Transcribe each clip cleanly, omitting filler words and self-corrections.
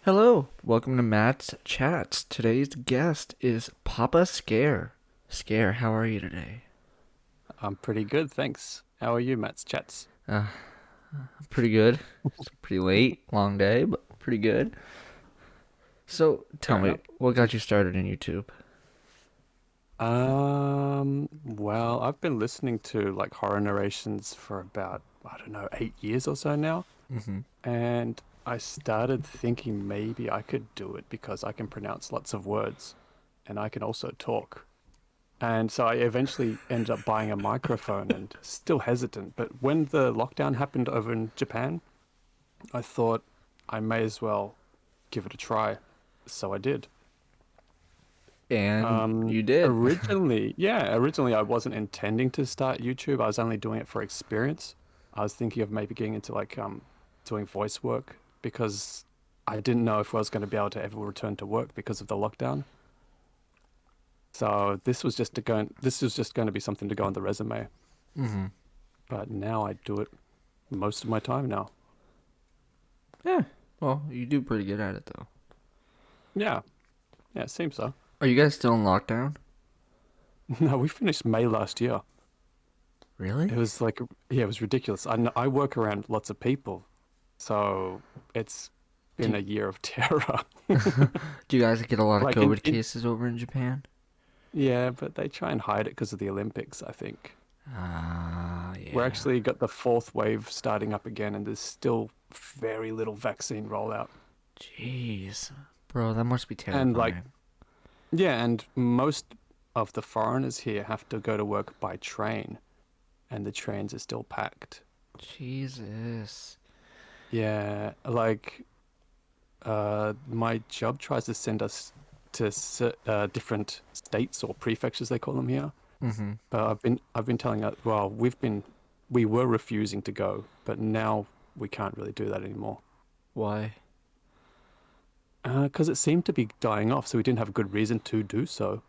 Hello, welcome to Matt's Chats. Today's guest is Papa Scare. Scare, how are you today? I'm pretty good, thanks. How are you, Matt's chats? Uh, Pretty good. It's pretty late, long day, but pretty good. So, tell Fair me, enough. what got you started in YouTube? Well, I've been listening to like horror narrations for about, I don't know, 8 years or so now. Mm-hmm. And I started thinking maybe I could do it because I can pronounce lots of words and I can also talk. And so I eventually ended up buying a microphone and still hesitant. But when the lockdown happened over in Japan, I thought I may as well give it a try. So I did. And you did. Originally I wasn't intending to start YouTube. I was only doing it for experience. I was thinking of maybe getting into doing voice work because I didn't know if I was going to be able to ever return to work because of the lockdown. So this was just going to be something to go on the resume. Mm-hmm. But now I do it most of my time now. Yeah, well, you do pretty good at it, though. Yeah, yeah, it seems so. Are you guys still in lockdown? No, we finished May last year. Really? It was like, yeah, it was ridiculous. I work around lots of people, so it's been Do, a year of terror. do you guys get a lot of Like COVID cases over in Japan? yeah, but they try and hide it because of the Olympics, I think. Ah, We're yeah. actually got the fourth wave starting up again, and there's still very little vaccine rollout. Jeez. Bro, that must be And like, terrifying. yeah, and most of the foreigners here have to go to work by train, and the trains are still packed. Jesus. Yeah, like my job tries to send us to different states or prefectures they call them here. Mm-hmm. But I've been telling well, we were refusing to go, but now we can't really do that anymore. Why? Because it seemed to be dying off, so we didn't have a good reason to do so.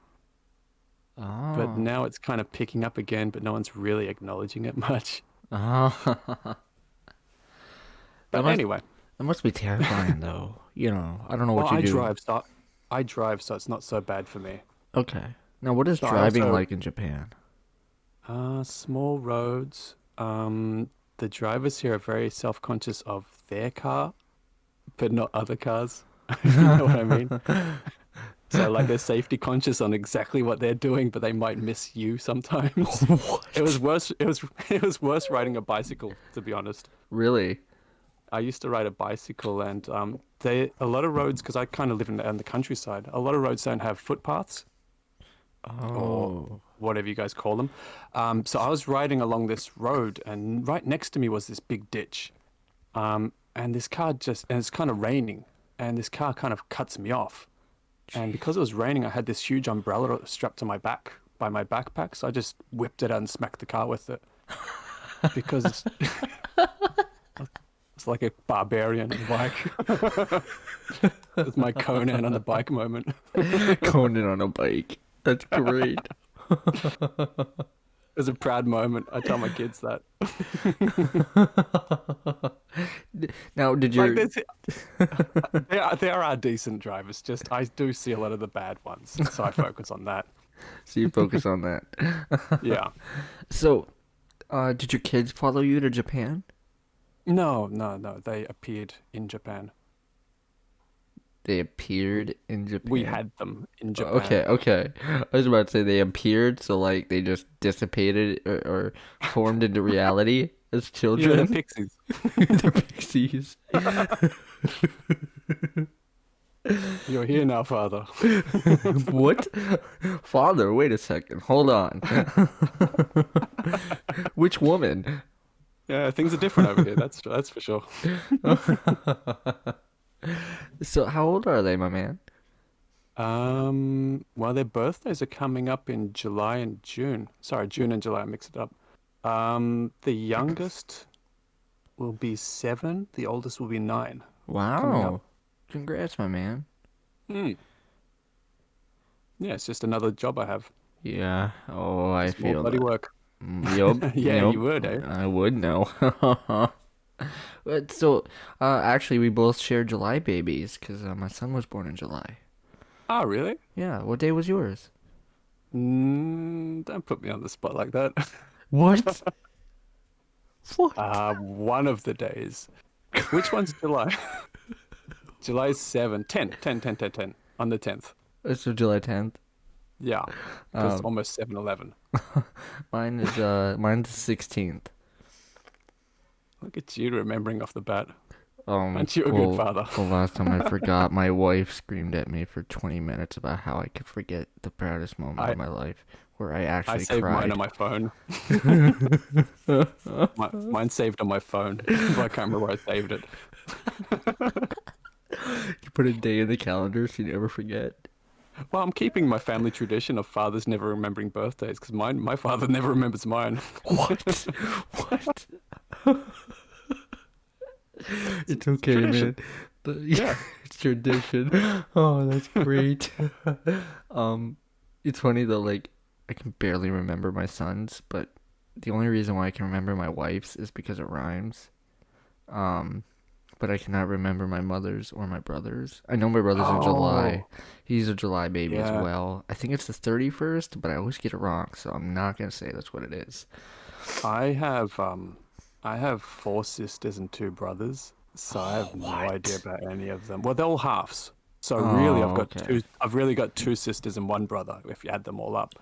But Oh. now it's kind of picking up again, but no one's really acknowledging it much. Oh. that But must anyway, that must be terrifying though. I don't know well, what you do. I drive, so it's not so bad for me. Okay. Now what is So I driving also like in Japan? small roads. The drivers here are very self-conscious of their car, but not other cars, if you know what I mean. So like they're safety conscious on exactly what they're doing, but they might miss you sometimes. It was What? worse. It was worse riding a bicycle, to be honest. Really? I used to ride a bicycle, and they a lot of roads because I kind of live in the countryside. A lot of roads don't have footpaths or Oh. whatever you guys call them. So I was riding along this road, and right next to me was this big ditch. And this car and it's kind of raining, and this car kind of cuts me off. And because it was raining, I had this huge umbrella strapped to my back by my backpack. So I just whipped it out and smacked the car with it because it's like a barbarian on a bike. It's my Conan on the bike moment. Going on a bike. That's great. It was a proud moment. I tell my kids that. Now, did Like your there's there are decent drivers. Just I do see a lot of the bad ones, so I focus on that. so you focus on that? Yeah. So, did your kids follow you to Japan? No, no, no. They appeared in Japan. They appeared in We Japan. had them in Japan. Okay, okay. I was about to say they appeared, so like they just dissipated or formed into reality as Yeah, the children. pixies. The pixies. You're here now, father. What? Father, wait a second. Hold on. Which woman? Yeah, things are different over here. That's for sure. So how old are they, my man? Well, their birthdays are coming up in July and June. Sorry, June and July, I mixed it up. The youngest will be 7, the oldest will be 9 coming up. Wow. Congrats, my man. Hmm. Yeah, it's just another job I have. Yeah. Oh, I Just more feel bloody that. work. Yup, Yeah, yup. you would, eh? I would know. So, actually, we both share July babies because my son was born in July. Oh, really? Yeah. What day was yours? Don't put me on the spot like that. What? What? One of the days. Which one's July? July 7, 10, 10, 10, 10, 10. On the 10th. So July 10th. Yeah, because Um, almost 7-Eleven. mine's the 16th. Look at you remembering off the bat. Um, Aren't you a good well, father? well, last time I forgot, my wife screamed at me for 20 minutes about how I could forget the proudest moment I of my life, where I I actually saved mine on cried. my phone. Mine's saved on my phone, but I can't remember where I saved it. You put a day in the calendar so you never forget. Well, I'm keeping my family tradition of fathers never remembering birthdays because my father never remembers mine. What? What? It's okay, Tradition. man. The, Yeah. it's tradition. Oh, that's great. Um, it's funny though, like I can barely remember my son's, but the only reason why I can remember my wife's is because it rhymes. Um, but I cannot remember my mother's or my brother's. I know my brother's in July. Oh, He's a July baby as yeah. well. I think it's the 31st, but I always get it wrong, so I'm not gonna say that's what it is. I have I have four sisters and two brothers, so I Oh, have no idea what? about any of them. Well, they're all halves. So really Oh, okay. I've really got two sisters and one brother if you add them all up.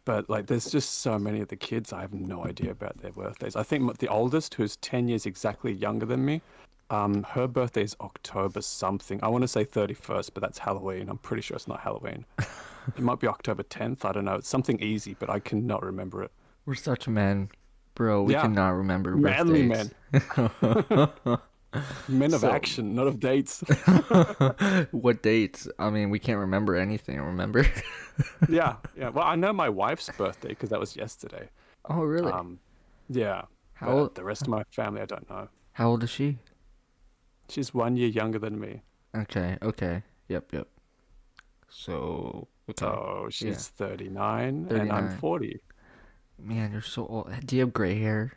But like there's just so many of the kids I have no idea about their birthdays. I think the oldest, who's 10 years exactly younger than me, her birthday is October something. I want to say 31st, but that's Halloween. I'm pretty sure it's not Halloween. It might be October 10th. I don't know. It's something easy, but I cannot remember it. We're such men, bro. We Yeah, cannot remember manly birthdays. men. Men of So, action, not of dates. what dates? I mean, we can't remember anything, remember? Yeah, yeah. Well, I know my wife's birthday because that was yesterday. Oh, really? Um, yeah, How but old, the rest of my family, I don't know. how old is she? She's 1 year younger than me. Okay, okay. Yep, yep. So, okay. So Yeah, she's 39 and I'm 39. 40. Man, you're so old. Do you have gray hair?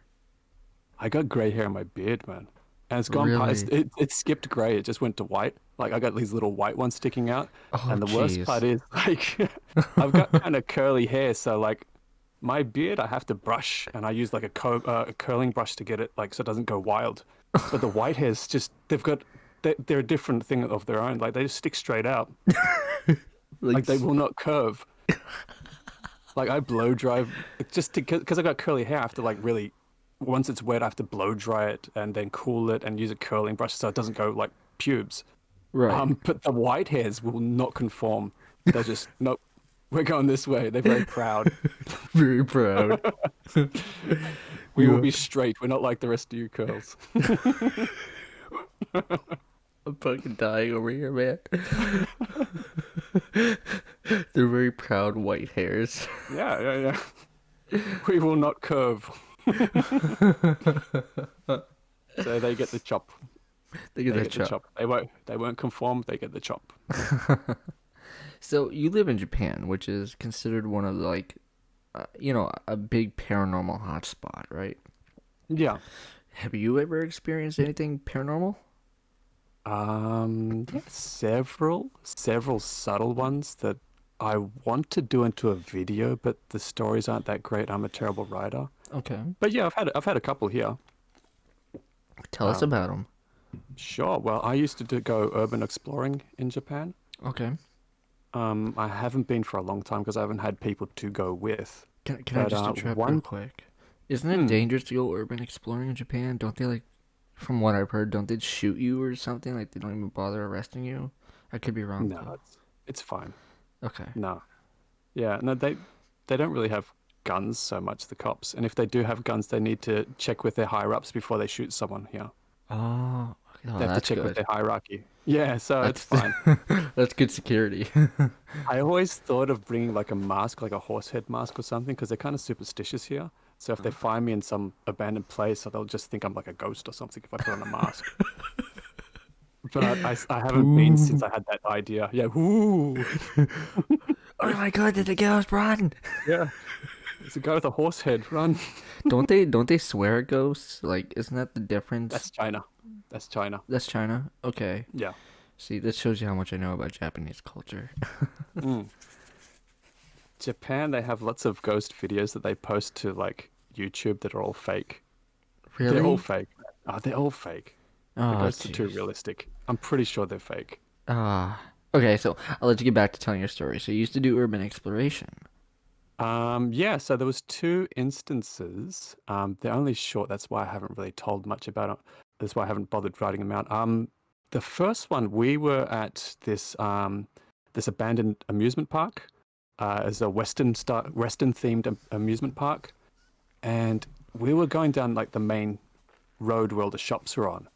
I got gray hair in my beard, man. And it's gone past, Really? it skipped gray. It just went to white. Like I got these little white ones sticking out. Oh, And the worst part jeez. is like I've got kind of curly hair. So like my beard, I have to brush and I use like a curling brush to get it like so it doesn't go wild. But the white hairs just, they're a different thing of their own. Like they just stick straight out. Like, Like they will not curve. Like I blow dry just because I got curly hair. I have to like really once it's wet, I have to blow dry it and then cool it and use a curling brush so it doesn't go like pubes. right. But the white hairs will not conform. They're just nope. We're going this way. They're very proud. Very proud. We will You be straight. We're not like the rest of you curls. I'm fucking dying over here, man. They're very proud white hairs. Yeah, yeah, yeah. We will not curve. So they get the chop. They get They that get the chop. chop. They won't conform. They get the chop. So you live in Japan, which is considered one of the, like, a big paranormal hotspot, right? Yeah. Have you ever experienced anything paranormal? Yeah, several subtle ones that I want to do into a video, but the stories aren't that great. I'm a terrible writer. Okay. But yeah, I've had a couple here. Tell us Um, about them. sure. Well, I used to go urban exploring in Japan. Okay. I haven't been for a long time because I haven't had people to go with. Can I But just interrupt real one, quick? Isn't it hmm, dangerous to go urban exploring in Japan? Don't they, like, from what I've heard, don't they shoot you or something? Like they don't even bother arresting you? I could be wrong no, though. it's fine. Okay. No, yeah, no, they don't really have guns so much, the cops. And if they do have guns, they need to check with their higher ups before they shoot someone here. Oh, They oh, have to that's check with good. their hierarchy. Yeah, so it's That's fine. that's good security. I always thought of bringing like a mask, like a horse head mask or something, because they're kind of superstitious here. So if they find me in some abandoned place, they'll just think I'm like a ghost or something if I put on a mask. But I haven't been since Ooh. I had that idea. Yeah, ooh, Oh my god, did the ghost run? yeah. It's a guy with a horse head. Run. Don't they swear at ghosts? Like, isn't that the difference? That's China. That's China. That's China. Okay. Yeah. See, this shows you how much I know about Japanese culture. Mm. Japan, they have lots of ghost videos that they post to like YouTube that are all fake. They're all Really? fake. Oh, they're all fake. The Oh, ghosts are too jeez. realistic. I'm pretty sure they're fake. Ah. Okay, so I'll let you get back to telling your story. So you used to do urban exploration. Yeah, so there was two instances. They're only short, that's why I haven't really told much about it. That's why I haven't bothered writing them out. The first one, we were at this abandoned amusement park, as a Western themed amusement park, and we were going down like the main road where all the shops were on,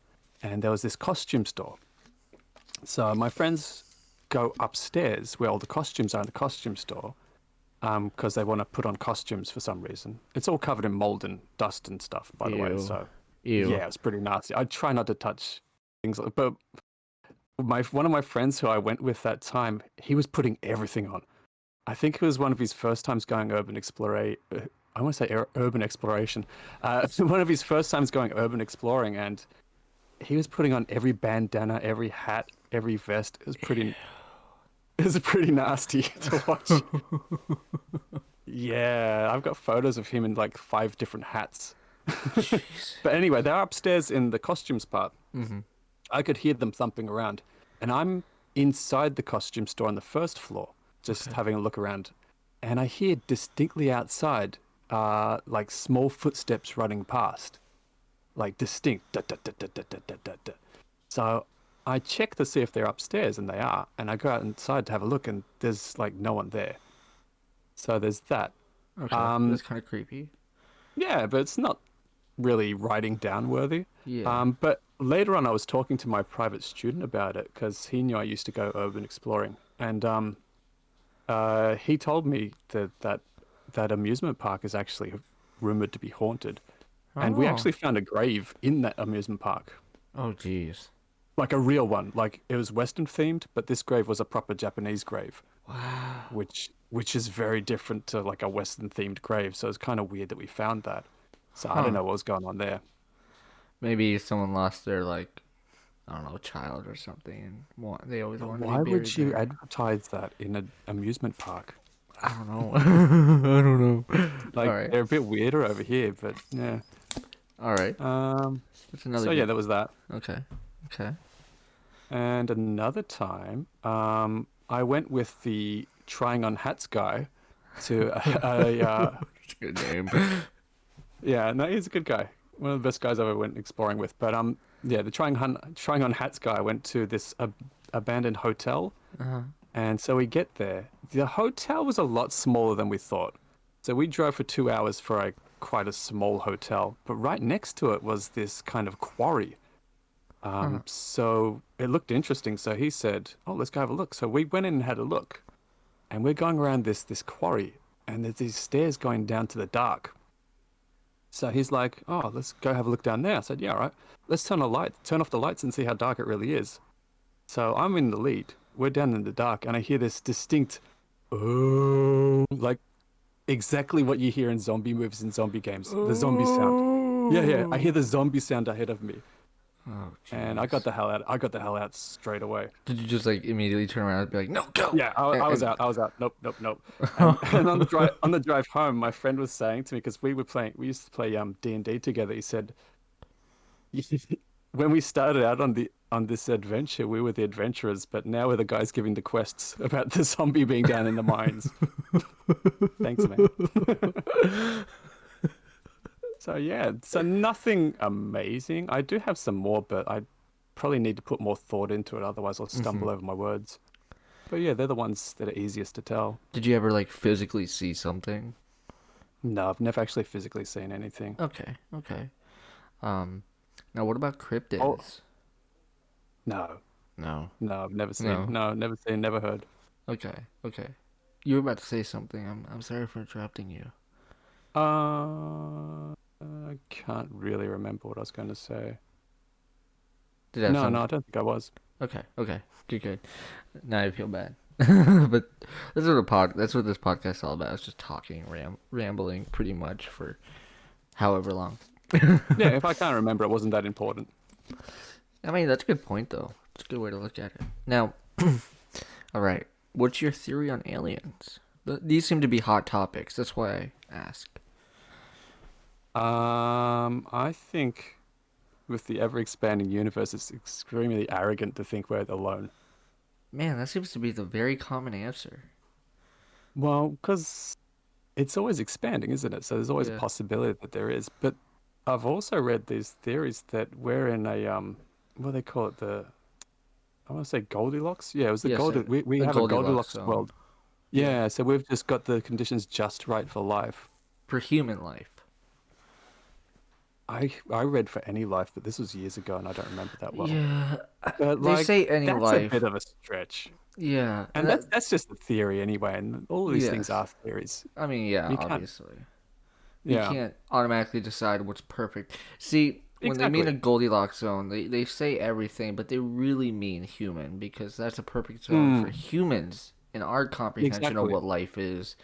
and there was this costume store. So my friends go upstairs where all the costumes are in the costume store, because they want to put on costumes for some reason. It's all covered in mold and dust and stuff, by the way. Ew. So Ew. yeah, it's pretty nasty. I try not to touch things, but my one of my friends who I went with that time, he was putting everything on. I think it was one of his first times going urban explore. I want to say urban exploration. One of his first times going urban exploring, and he was putting on every bandana, every hat, every vest. It was pretty. It was pretty nasty to watch. Yeah, I've got photos of him in like 5 different hats. Jeez. But anyway, they're upstairs in the costumes part. Mm-hmm. I could hear them thumping around, and I'm inside the costume store on the first floor, just Okay. having a look around, and I hear distinctly outside, like small footsteps running past, like distinct. Da, da, da, da, da, da, da, da, da. So I check to see if they're upstairs, and they are, and I go out inside to have a look, and there's like no one there. So there's that. Okay. Um, That's kind of creepy. yeah, but it's not really writing down worthy. Yeah. But later on, I was talking to my private student about it because he knew I used to go urban exploring, and he told me that amusement park is actually rumored to be haunted, and we Oh. actually found a grave in that amusement park, Oh, jeez. like a real one. Like it was Western themed, but this grave was a proper Japanese grave, Wow. which is very different to like a Western themed grave. So it's kind of weird that we found that. So I don't Huh. know what was going on there. Maybe someone lost their like I don't know child or something, and they always But wanted to be why would buried you there. advertise that in an amusement park? I don't know. I don't know. All Like right. they're a bit weirder over here, but yeah. All right. Um, That's another so yeah, good. there was that. Okay. Okay. And another time, I went with the trying on hats guy to That's a good name. yeah, no, he's a good guy. One of the best guys I ever went exploring with. But yeah, the trying on hats guy went to this abandoned hotel. Uh-huh. And so we get there. The hotel was a lot smaller than we thought. So we drove for 2 hours for quite a small hotel. But right next to it was this kind of quarry. Huh. So it looked interesting. So he said, "Oh, let's go have a look." So we went in and had a look. And we're going around this quarry, and there's these stairs going down to the dark. So he's like, "Oh, let's go have a look down there." I said, "Yeah, all right. Let's turn off the lights and see how dark it really is." So I'm in the lead. We're down in the dark, and I hear this distinct, oh, like exactly what you hear in zombie movies and zombie games. The zombie sound. Yeah, yeah. I hear the zombie sound ahead of me, Oh, and I got jeez. the hell out. I got the hell out straight away. Did you just like immediately turn around and be like, "No, go"? Yeah, I was And out. I was out. Nope, nope, nope. And on the drive home, my friend was saying to me because we used to play D&D together. He said, when we started out on this adventure, we were the adventurers, but now we're the guys giving the quests about the zombie being down in the mines. Thanks, man. So yeah, so nothing amazing. I do have some more, but I probably need to put more thought into it. Otherwise, I'll hmm stumble over my words. But yeah, they're the ones that are easiest to tell. Did you ever like physically see something? No, I've never actually physically seen anything. Okay. Okay. Um. Now, what about Oh, cryptids? no, No. no, I've never seen. No. No, never seen, never heard. Okay. Okay. You were about to say something. I'm sorry for interrupting you. I can't really remember what I was going to say. Did I have No, some? no, I don't think I was. Okay. Okay. Good. Good. Now I feel bad. But that's what this podcast is all about. It's just talking, rambling pretty much for however long. Yeah, if I can't remember, it wasn't that important. I mean, that's a good point though. It's a good way to look at it. Now, all right. What's your theory on aliens? These seem to be hot topics. That's why I ask. I think with the ever expanding universe, it's extremely arrogant to think we're alone. Man, that seems to be the very common answer. Well, because it's always expanding, isn't it? So there's always a Yeah. possibility that there is. But I've also read these theories that we're in a what do they call it? I want to say Goldilocks. Yeah, it was the Yes, We a have a Goldilocks Goldilocks zone. world. Yeah. Yeah, so we've just got the conditions just right for life. For human life. I read for any life, but this was years ago, and I don't remember that well. Yeah. But They like, say any that's a life. bit of a stretch. Yeah. And that's just a theory anyway, and all of these things Yes. are theories. I mean, yeah, You can't, obviously. You yeah, can't automatically decide what's perfect. See, when they mean exactly. a Goldilocks zone, they say everything, but they really mean human because that's a perfect zone for Mm, humans in our comprehension of exactly, what life is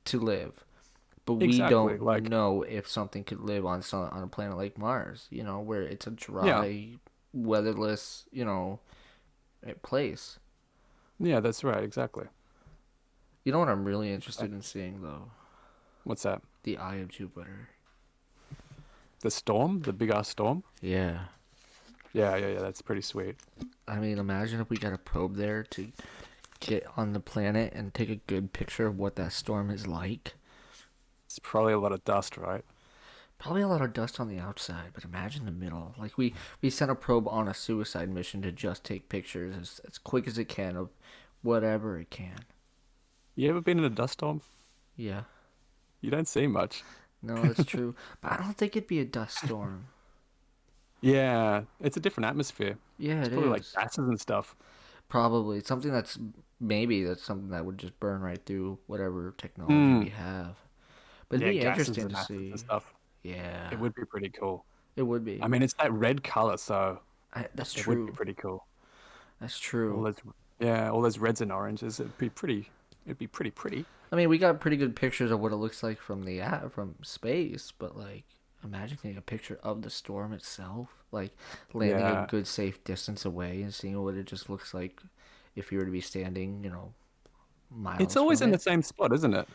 to live. But we exactly. don't Like, know if something could live on a planet like Mars, where it's a yeah, dry, weatherless, place. yeah, that's right, exactly. You know what I'm really Uh, interested in seeing though? What's that? The Eye of Jupiter. The storm, the big ass storm. Yeah. Yeah, yeah, yeah. That's pretty sweet. I mean, imagine if we got a probe there to get on the planet and take a good picture of what that storm is like. It's probably a lot of dust, right? Probably a lot of dust on the outside, but imagine the middle. Like we sent a probe on a suicide mission to just take pictures as quick as it can of whatever it can. You ever been in a dust storm? Yeah. You don't see much. No, that's true. But I don't think it'd be a dust storm. Yeah, it's a different atmosphere. Yeah, It's it probably like is. gases and stuff. Probably something that's something that would just burn right through whatever technology Hmm. we have. But it'd Yeah, be gases interesting and to acids and see. stuff. It Yeah, would be pretty cool. it would I be. mean, it's that red color, so That's it would be true. pretty cool. That's All true. those, yeah, all those reds and oranges. It'd be pretty. It'd be pretty pretty. I mean, we got pretty good pictures of what it looks like from space, but like, imagine taking a picture of the storm itself, like landing a Yeah, good safe distance away and seeing what it just looks like if you were to be standing, it's miles always from in the it. same spot, isn't it?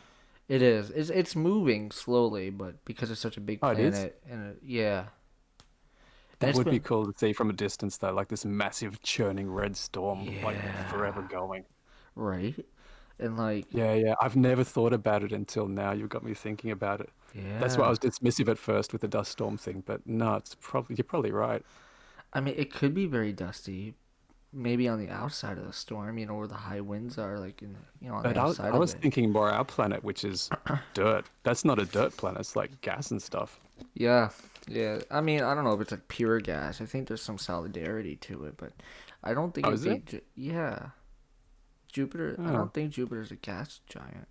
It is. It's moving slowly, but because it's such a big Oh, it is. planet, yeah, and That it's would be been cool to see from a distance, though, like this massive churning red storm, like forever yeah, going. right, and like Yeah, yeah. I've never thought about it until now. You've got me thinking about it. That's why I yeah. was dismissive at first with the dust storm thing, but no, it's probably you're probably right. I mean, it could be very dusty, maybe on the outside of the storm, where the high winds are, like on the But outside I of was it. thinking more our planet, which is dirt. That's not a dirt planet. It's like gas and stuff. Yeah, yeah. I mean, I don't know if it's like pure gas. I think there's some solidarity to it, but I don't think Oh, it'd is be. it? Yeah, Jupiter. I Oh, don't think Jupiter's a gas giant.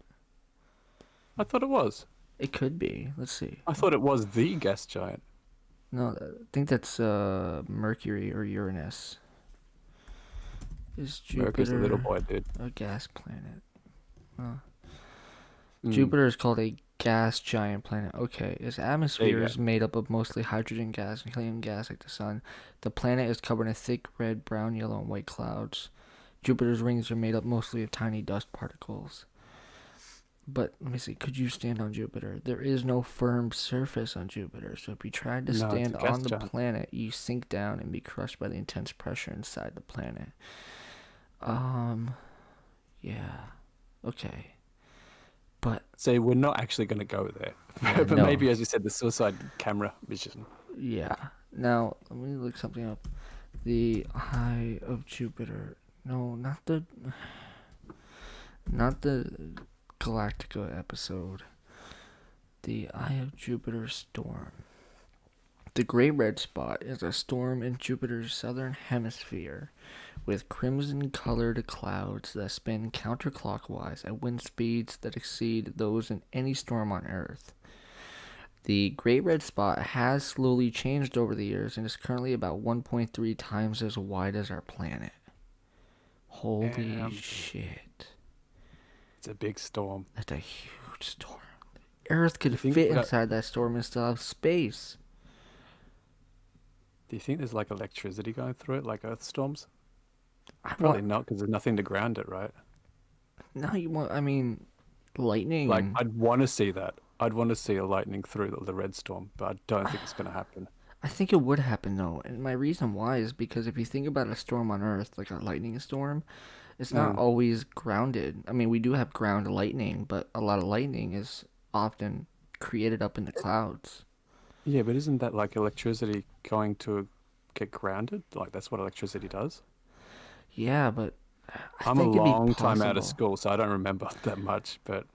I thought it was. It could be. Let's see. I thought it was the gas giant. No, I think that's Mercury or Uranus. Is Mercury's the little Jupiter boy, dude. a gas planet? Huh. Mm, Jupiter is called a gas giant planet. Okay, its there you atmosphere go. is made up of mostly hydrogen gas and helium gas like the sun. The planet is covered in thick red, brown, yellow, and white clouds. Jupiter's rings are made up mostly of tiny dust particles. But let me see, could you stand on Jupiter? There is no firm surface on Jupiter, so if you tried to No, it's a stand gas on the giant. planet, you sink down and be crushed by the intense pressure inside the planet. Um, yeah. Okay. But So we're not actually going to go there. yeah, But no. maybe, as you said, the suicide camera mission. Yeah. Now, let me look something up. The Eye of Jupiter. No, not the Galactica episode. The Eye of Jupiter storm. The Great Red Spot is a storm in Jupiter's southern hemisphere with crimson colored clouds that spin counterclockwise at wind speeds that exceed those in any storm on Earth. The Great Red Spot has slowly changed over the years and is currently about 1.3 times as wide as our planet. Holy Um, shit. It's a big storm. That's a huge storm. Earth Do you could think fit we got, inside that storm and still have space. do you think there's like electricity going through it, like Earth storms? I Probably want not, because there's nothing to ground it, right? now you want. I mean, lightning Like, and I'd want to see that. I'd want to see a lightning through the red storm, but I don't think it's going to happen. I think it would happen though. And my reason why is because if you think about a storm on Earth, like a lightning storm, it's not Mm. always grounded. I mean, we do have ground lightning, but a lot of lightning is often created up in the clouds. Yeah, but isn't that like electricity going to get grounded? Like, that's what electricity does. Yeah, but I I'm a think it'd be long time out of possible. school, so I don't remember that much, but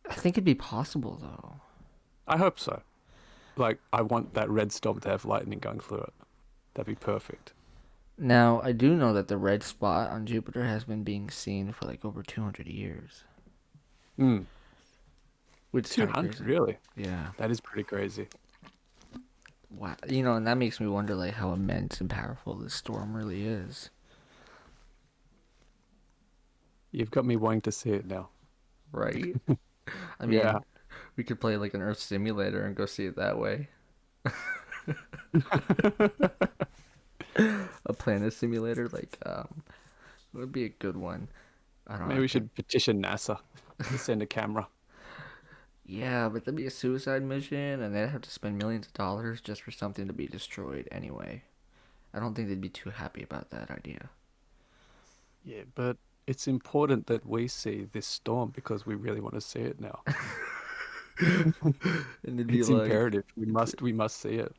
I think it'd be possible though. I hope so. Like, I want that red storm to have lightning going through it. That'd be perfect. Now, I do know that the red spot on Jupiter has been being seen for like over 200 years, Mm. which is kind of 200, crazy. really? Yeah. That is pretty crazy. Wow. You know, and that makes me wonder like how immense and powerful this storm really is. You've got me wanting to see it now. Right? I Yeah. mean, we could play like an Earth simulator and go see it that way. A planet simulator, like, would be a good one. I don't know. Maybe I we think. should petition NASA to send a camera. Yeah, but that'd be a suicide mission, and they'd have to spend millions of dollars just for something to be destroyed anyway. I don't think they'd be too happy about that idea. Yeah, but it's important that we see this storm because we really want to see it now. And they'd be It's like, imperative. We must see it.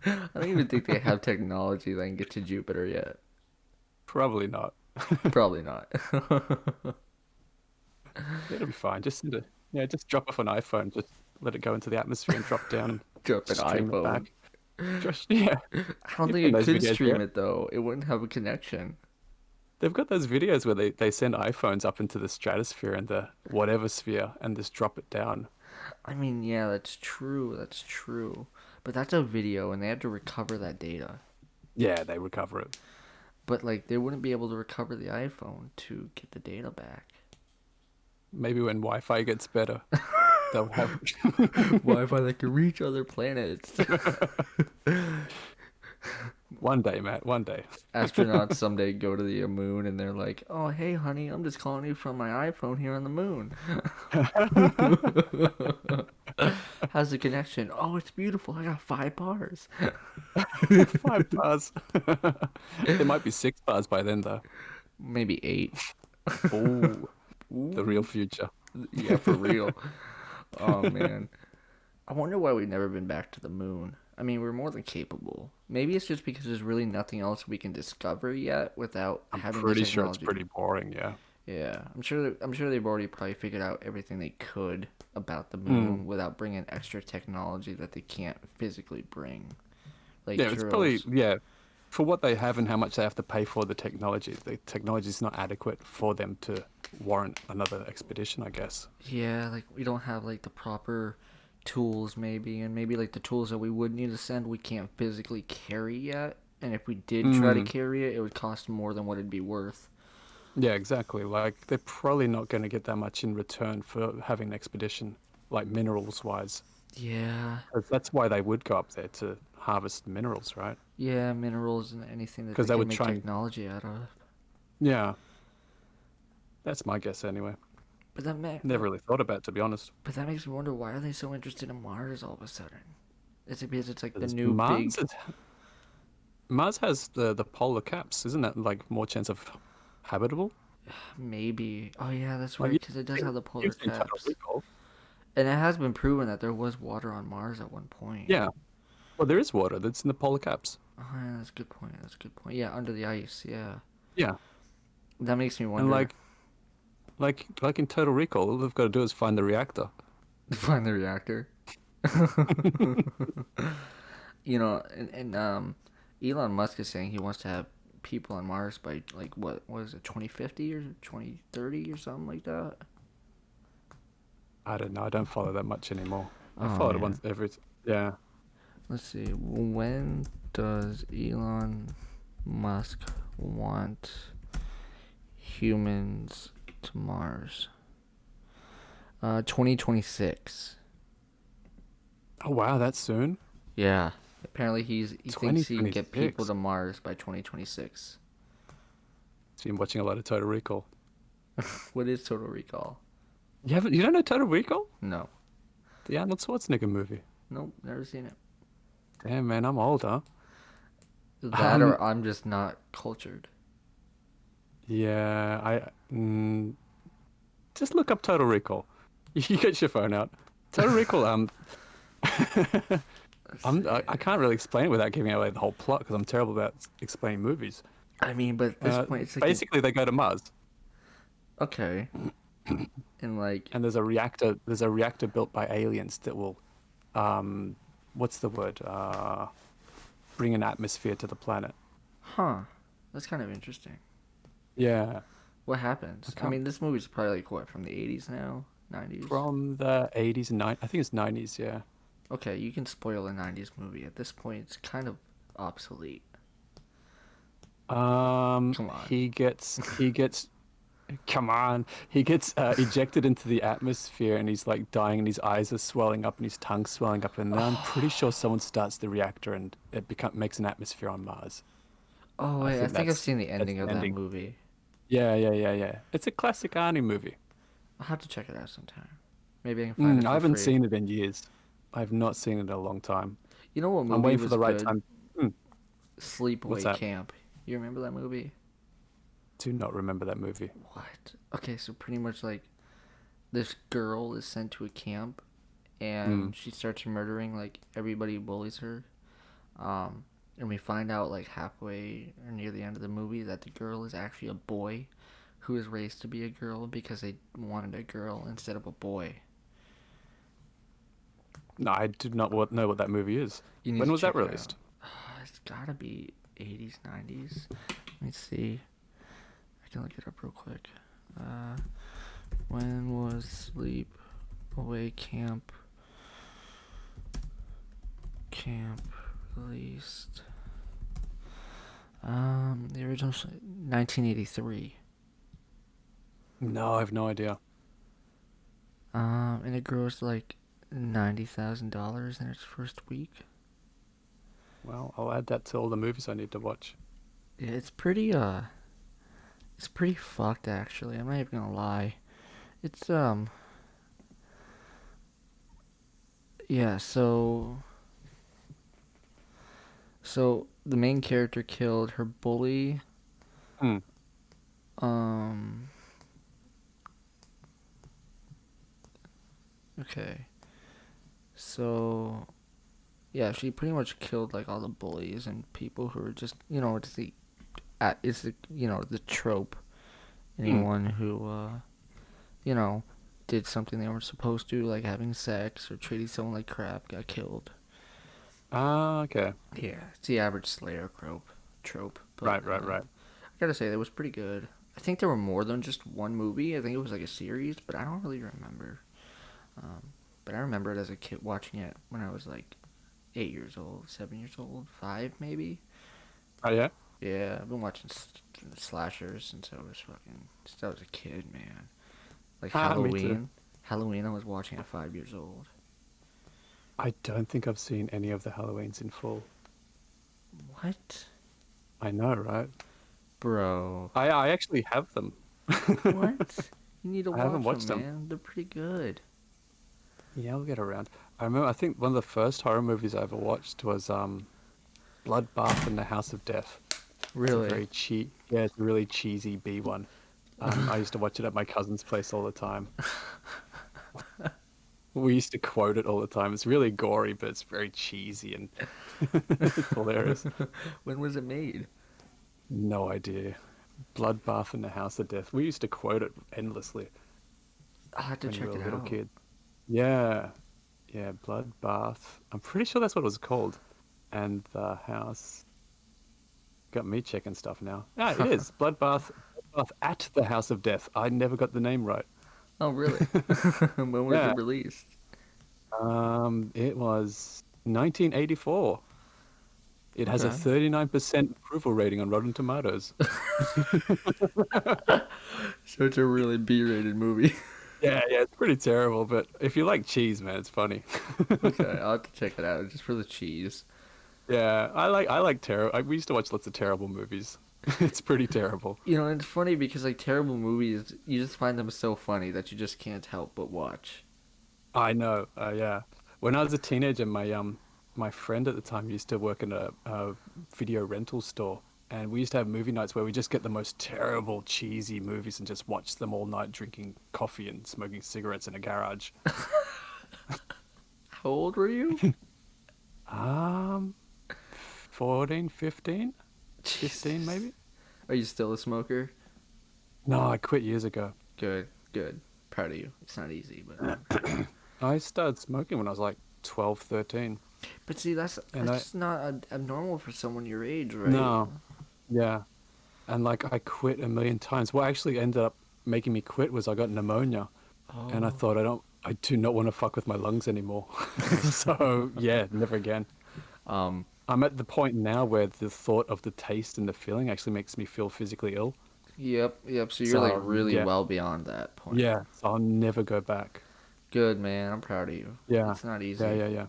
I don't even think they have technology that can get to Jupiter yet. Probably not. Probably not. It'll be fine. Just send just drop off an iPhone. Just let it go into the atmosphere and drop down and Drop an stream it iPhone. back. Just yeah, I don't you've think seen it those could videos, stream yeah. it though. It wouldn't have a connection. They've got those videos where they send iPhones up into the stratosphere and the whatever sphere and just drop it down. I mean, yeah, that's true. That's true. But that's a video, and they have to recover that data. Yeah, they recover it. But like, they wouldn't be able to recover the iPhone to get the data back. Maybe when Wi-Fi gets better, they'll have. Wi-Fi that can reach other planets. One day, Matt. One day. Astronauts someday go to the moon, and they're like, "Oh, hey, honey, I'm just calling you from my iPhone here on the moon." How's the connection? Oh, it's beautiful. I got 5 bars. 5 bars. There might be 6 bars by then, though. Maybe 8. Oh, the real Ooh. future. Yeah, for real. Oh man. I wonder why we've never been back to the moon. I mean, we're more than capable. Maybe it's just because there's really nothing else we can discover yet without I'm having the pretty sure it's technology. pretty boring. Yeah. Yeah, I'm sure they've already probably figured out everything they could about the Mm. moon without bringing extra technology that they can't physically bring, like Yeah, it's probably drills. for what they have and how much they have to pay for the technology. The technology is not adequate for them to warrant another expedition, I guess. Yeah, like we don't have like the proper tools maybe, and maybe like the tools that we would need to send we can't physically carry yet. And if we did try to Mm. carry it, it would cost more than what it'd be worth. Yeah, exactly. Like they're probably not going to get that much in return for having an expedition, like minerals wise. Yeah, 'Cause that's why they would go up there to harvest minerals, right? yeah, minerals and anything that Because they they can would make try and technology out of. yeah, that's my guess anyway. But that ma- Never really thought about it, to be honest. but that makes me wonder, why are they so interested in Mars all of a sudden? Is it because it's like the 'Cause new big? Mars has the polar caps, isn't that like more chance of habitable? Maybe. Oh yeah, that's Like right, because it does have the polar you've seen Total caps, Recall. and it has been proven that there was water on Mars at one point. Yeah. Well, there is water that's in the polar caps. Oh, yeah, that's a good point. That's a good point. Yeah, under the ice. Yeah, Yeah. that makes me And wonder. like in Total Recall, all they've got to do is find the reactor. Find the reactor. And Elon Musk is saying he wants to have people on Mars by like what was it, 2050 or 2030 or something like that. I don't know. I don't follow that much anymore. I Oh follow it man. once every. Yeah. Let's see. When does Elon Musk want humans to Mars? 2026. Oh wow, that's soon. Yeah. Apparently he thinks he can get people 2026. to Mars by 2026. So you're watching a lot of Total Recall. What is Total Recall? You don't know Total Recall? No. The Arnold Schwarzenegger movie. Nope, never seen it. Damn man, I'm old, huh? That Um, or I'm just not cultured. yeah, just look up Total Recall. You get your phone out. Total Recall. Let's see. I can't really explain it without giving away the whole plot because I'm terrible about explaining movies. I mean, but at this point, it's like Basically, they go to Mars, okay, and like, and there's a reactor. There's a reactor built by aliens that will, um, what's the word? Bring an atmosphere to the planet. huh? That's kind of interesting. Yeah, What happens? I I can't. mean, this movie's probably like what from the 80s now, 90s. From the 80s and 90s. I think it's 90s. Yeah. Okay, you can spoil a 90s movie. At this point, it's kind of obsolete. Come on. He gets come on. He gets ejected into the atmosphere and he's like dying and his eyes are swelling up and his tongue's swelling up and then I'm pretty sure someone starts the reactor and makes an atmosphere on Mars. Oh I wait, I think think I've seen the that's ending the of that ending. movie. Yeah. It's a classic Arnie movie. I'll have to check it out sometime. Maybe I can find it I for haven't free. seen it in years. I've not seen it in a long time. You know what I'm movie waiting for was the right good? time. Mm, what's Sleepaway that? Camp. You remember that movie? Do not remember that movie. What? Okay, so pretty much like this girl is sent to a camp Mm. and she starts murdering like everybody who bullies her. Um, and we find out like halfway or near the end of the movie that the girl is actually a boy who was raised to be a girl because they wanted a girl instead of a boy. No, I do not know what that movie is. You need When to was that check it out. released? It's gotta be 80s, 90s. Let me see. I can look it up real quick. Uh, when was Sleepaway Camp released? The original 1983. No, I have no idea. And it grossed like $90,000 in its first week. Well, I'll add that to all the movies I need to watch. Yeah, it's pretty fucked actually. I'm not even gonna lie. It's yeah. So the main character killed her bully. Hmm. Um. Okay. So yeah, she pretty much killed like all the bullies and people who were just it's the the trope. Hmm. Anyone who you know did something they weren't supposed to, like having sex or treating someone like crap, got killed. Ah, okay. Yeah, it's the average Slayer trope. But Right. I gotta say that was pretty good. I think there were more than just one movie. I think it was like a series, but I don't really remember. Um, but I remember it as a kid watching it when I was like 8 years old, 7 years old, five maybe. Oh yeah. Yeah, I've been watching slashers since I was a kid, man. Like Ah, me too. Halloween. Halloween, I was watching at 5 years old. I don't think I've seen any of the Halloweens in full. What? I know, right? Bro. I actually have them. What? You need to I haven't watch them, watched them. man. They're pretty good. Yeah, I'll get around. I remember. I think one of the first horror movies I ever watched was Bloodbath and the House of Death. It's a Really? yeah, it's a really cheesy B one. I used to watch it at my cousin's place all the time. We used to quote it all the time. It's really gory, but it's very cheesy and it's hilarious. When was it made? No idea. Bloodbath and the House of Death. We used to quote it endlessly I'll have to when we check were it little out. kids. Yeah, yeah, Bloodbath. I'm pretty sure that's what it was called. And the house got me checking stuff now. Ah, it is Bloodbath. Bloodbath at the House of Death. I never got the name right. Oh, really? When was Yeah. it released? It was 1984. It has a Okay. 39% approval rating on Rotten Tomatoes. So it's a really B-rated movie. Yeah, it's pretty terrible. But if you like cheese, man, it's funny. Okay, I'll have to check it out just for the cheese. Yeah, I like terrible. We used to watch lots of terrible movies. It's pretty terrible. You know, it's funny because like terrible movies, you just find them so funny that you just can't help but watch. I know. Yeah. When I was a teenager, my friend at the time used to work in a video rental store, and we used to have movie nights where we just get the most terrible, cheesy movies and just watch them all night, drinking coffee and smoking cigarettes in a garage. How old were you? Um, 14, 15, 15 Jesus. maybe. Are you still a smoker? No, I quit years ago. Good, good. Proud of you. It's not easy, but I started smoking when I was like 12, 13. see, that's And that's I, just not abnormal for someone your age, right? no, yeah. And like I quit a million times. What actually ended up making me quit was I got pneumonia, and I Oh, thought I do not want to fuck with my lungs anymore. So yeah, never again. um, I'm at the point now where the thought of the taste and the feeling actually makes me feel physically ill. yep, yep. So you're like So really yeah, well beyond that point. yeah. So I'll never go back. Good, man. I'm proud of you. Yeah, It's not yeah, easy, yeah, yeah.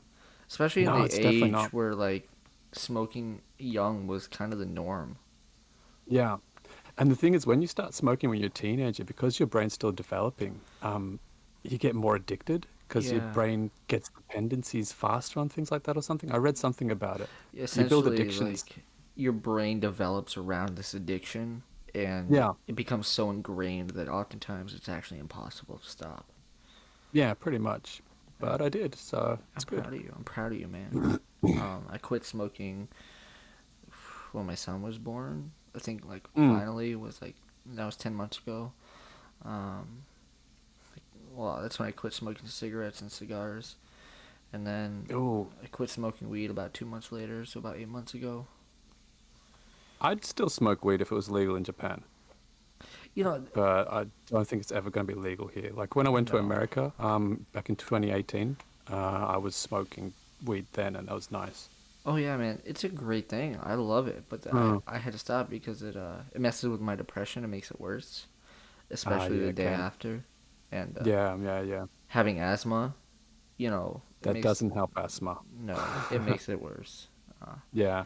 especially in No, the it's definitely age not. where like smoking young was kind of the norm. Yeah. And the thing is, when you start smoking when you're a teenager, because your brain's still developing, you get more addicted because your Yeah. brain gets dependencies faster on things like that or something. I read something about it. You build Essentially, addictions. like your brain develops around this addiction, and Yeah, it becomes so ingrained that oftentimes it's actually impossible to stop. yeah, pretty much. And But I did, so I'm it's good. proud of you. I'm proud of you, man. I quit smoking when my son was born. I think like Mm. finally was like that was 10 months ago. Um, well, that's when I quit smoking cigarettes and cigars, and then Oh, I quit smoking weed about 2 months later, so about 8 months ago. I'd still smoke weed if it was legal in Japan, You know, but I don't think it's ever going to be legal here. Like when I went to no. America, back in 2018, I was smoking weed then, and that was nice. Oh yeah, man, it's a great thing. I love it, but Mm. I had to stop because it messes with my depression. It makes it worse, Ah, especially yeah, the it day can. after, and Yeah, yeah, yeah. having asthma. It That makes doesn't help asthma. no, it makes it worse. Uh, Yeah.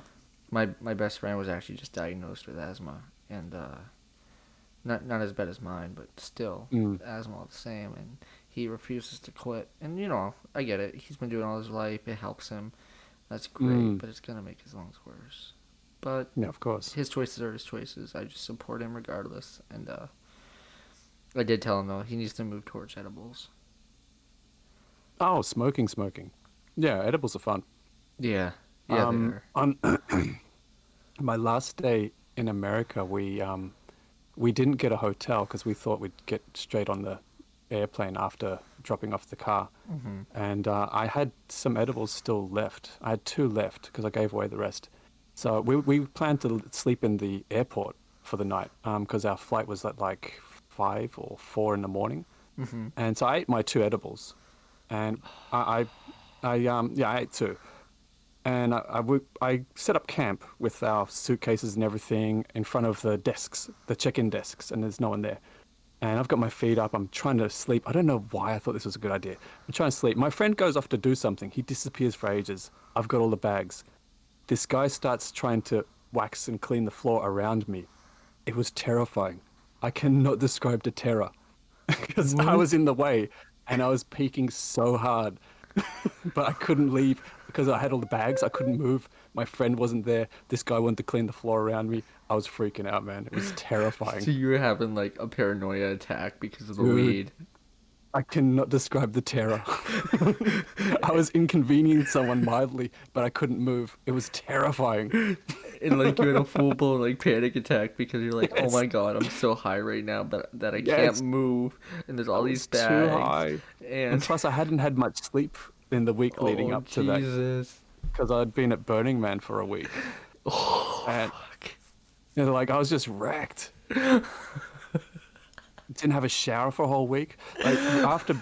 my best friend was actually just diagnosed with asthma, and not as bad as mine, but still Mm. asthma all the same, and he refuses to quit. And I get it. He's been doing it all his life. It helps him. That's great, Mm. but it's gonna make his lungs worse. But Yeah, of course. his choices are his choices. I just support him regardless. And I did tell him though he needs to move towards edibles. Oh, smoking. Yeah, edibles are fun. Yeah, yeah, they are. On my last day in America, we didn't get a hotel because we thought we'd get straight on the airplane after dropping off the car. Hmm. And I had some edibles still left. I had two left because I gave away the rest. So we planned to sleep in the airport for the night because our flight was at like 5 or 4 in the morning. Hmm. And so I ate my two edibles, and I, yeah, I ate two. And I set up camp with our suitcases and everything in front of the desks, the check-in desks, and there's no one there. And I've got my feet up. I'm trying to sleep. I don't know why I thought this was a good idea. I'm trying to sleep. My friend goes off to do something. He disappears for ages. I've got all the bags. This guy starts trying to wax and clean the floor around me. It was terrifying. I cannot describe the terror because I What? was in the way and I was peeking so hard, but I couldn't leave because I had all the bags. I couldn't move. My friend wasn't there. This guy wanted to clean the floor around me. I was freaking out, man. It was So terrifying. you were having like a paranoia attack because of the Dude, weed, I cannot describe the terror. I was inconveniencing someone mildly, but I couldn't move. It was terrifying. and like you had a full blown like panic attack because you're like, oh Yes, my god, I'm so high right now, but that I can't yes, move, and there's I all these was too bags, high. And and plus, I hadn't had much sleep in the week leading oh up to that Jesus, because I'd been at Burning Man for a week. oh And fuck. like, I was just wrecked. Didn't have a shower for a whole week. Like, after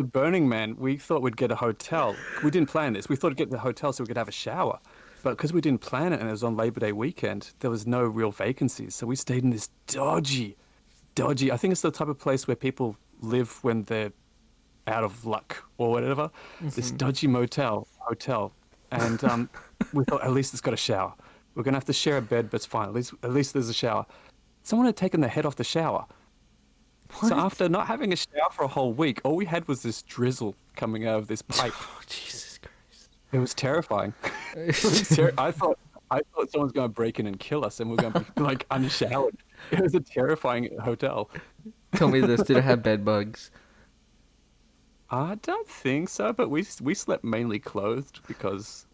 Burning Man, we thought we'd get a hotel. We didn't plan this. We thought we'd get the hotel so we could have a shower. But because we didn't plan it and it was on Labor Day weekend, there was no real vacancies. So we stayed in this dodgy, I think it's the type of place where people live when they're out of luck or whatever. This Mhm. dodgy hotel, and we thought at least it's got a shower. We're gonna have to share a bed, but it's fine. At least there's a shower. Someone had taken the head off the shower. So What? after not having a shower for a whole week, all we had was this drizzle coming out of this pipe. Oh, Jesus It was terrifying. It was Christ. I thought someone's going to break in and kill us, and we're going to be like unshowered. It was a terrifying hotel. Tell me this, did it have bed bugs? I don't think so, but we slept mainly clothed because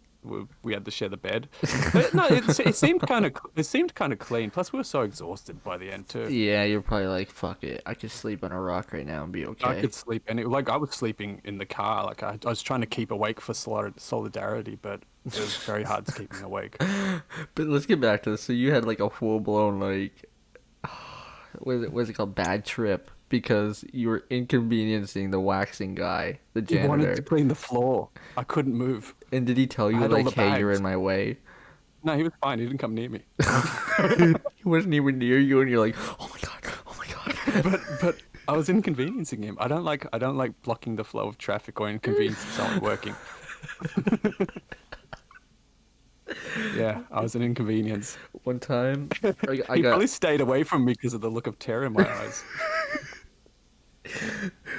we had to share the bed. But no, it seemed kind of clean. Plus, we were so exhausted by the end too. Yeah, you're probably like, fuck it. I could sleep on a rock right now and be I okay. could sleep, and I was sleeping in the car. Like I was trying to keep awake for solidarity, but it was very hard to keep me awake. But let's get back to this. So you had like a full blown like what's it called, bad trip because you were inconveniencing the waxing guy, the He wanted to janitor. clean the floor. I couldn't move. And did he tell I you had all like, the hey, you're in bags. my way? No, he was fine. He didn't come near me. He wasn't even near you, and you're like, oh my god, oh my god. But I was inconveniencing him. I don't like blocking the flow of traffic or inconveniencing someone working. Yeah, I was an inconvenience. One time, I He got probably stayed away from me because of the look of terror in my eyes.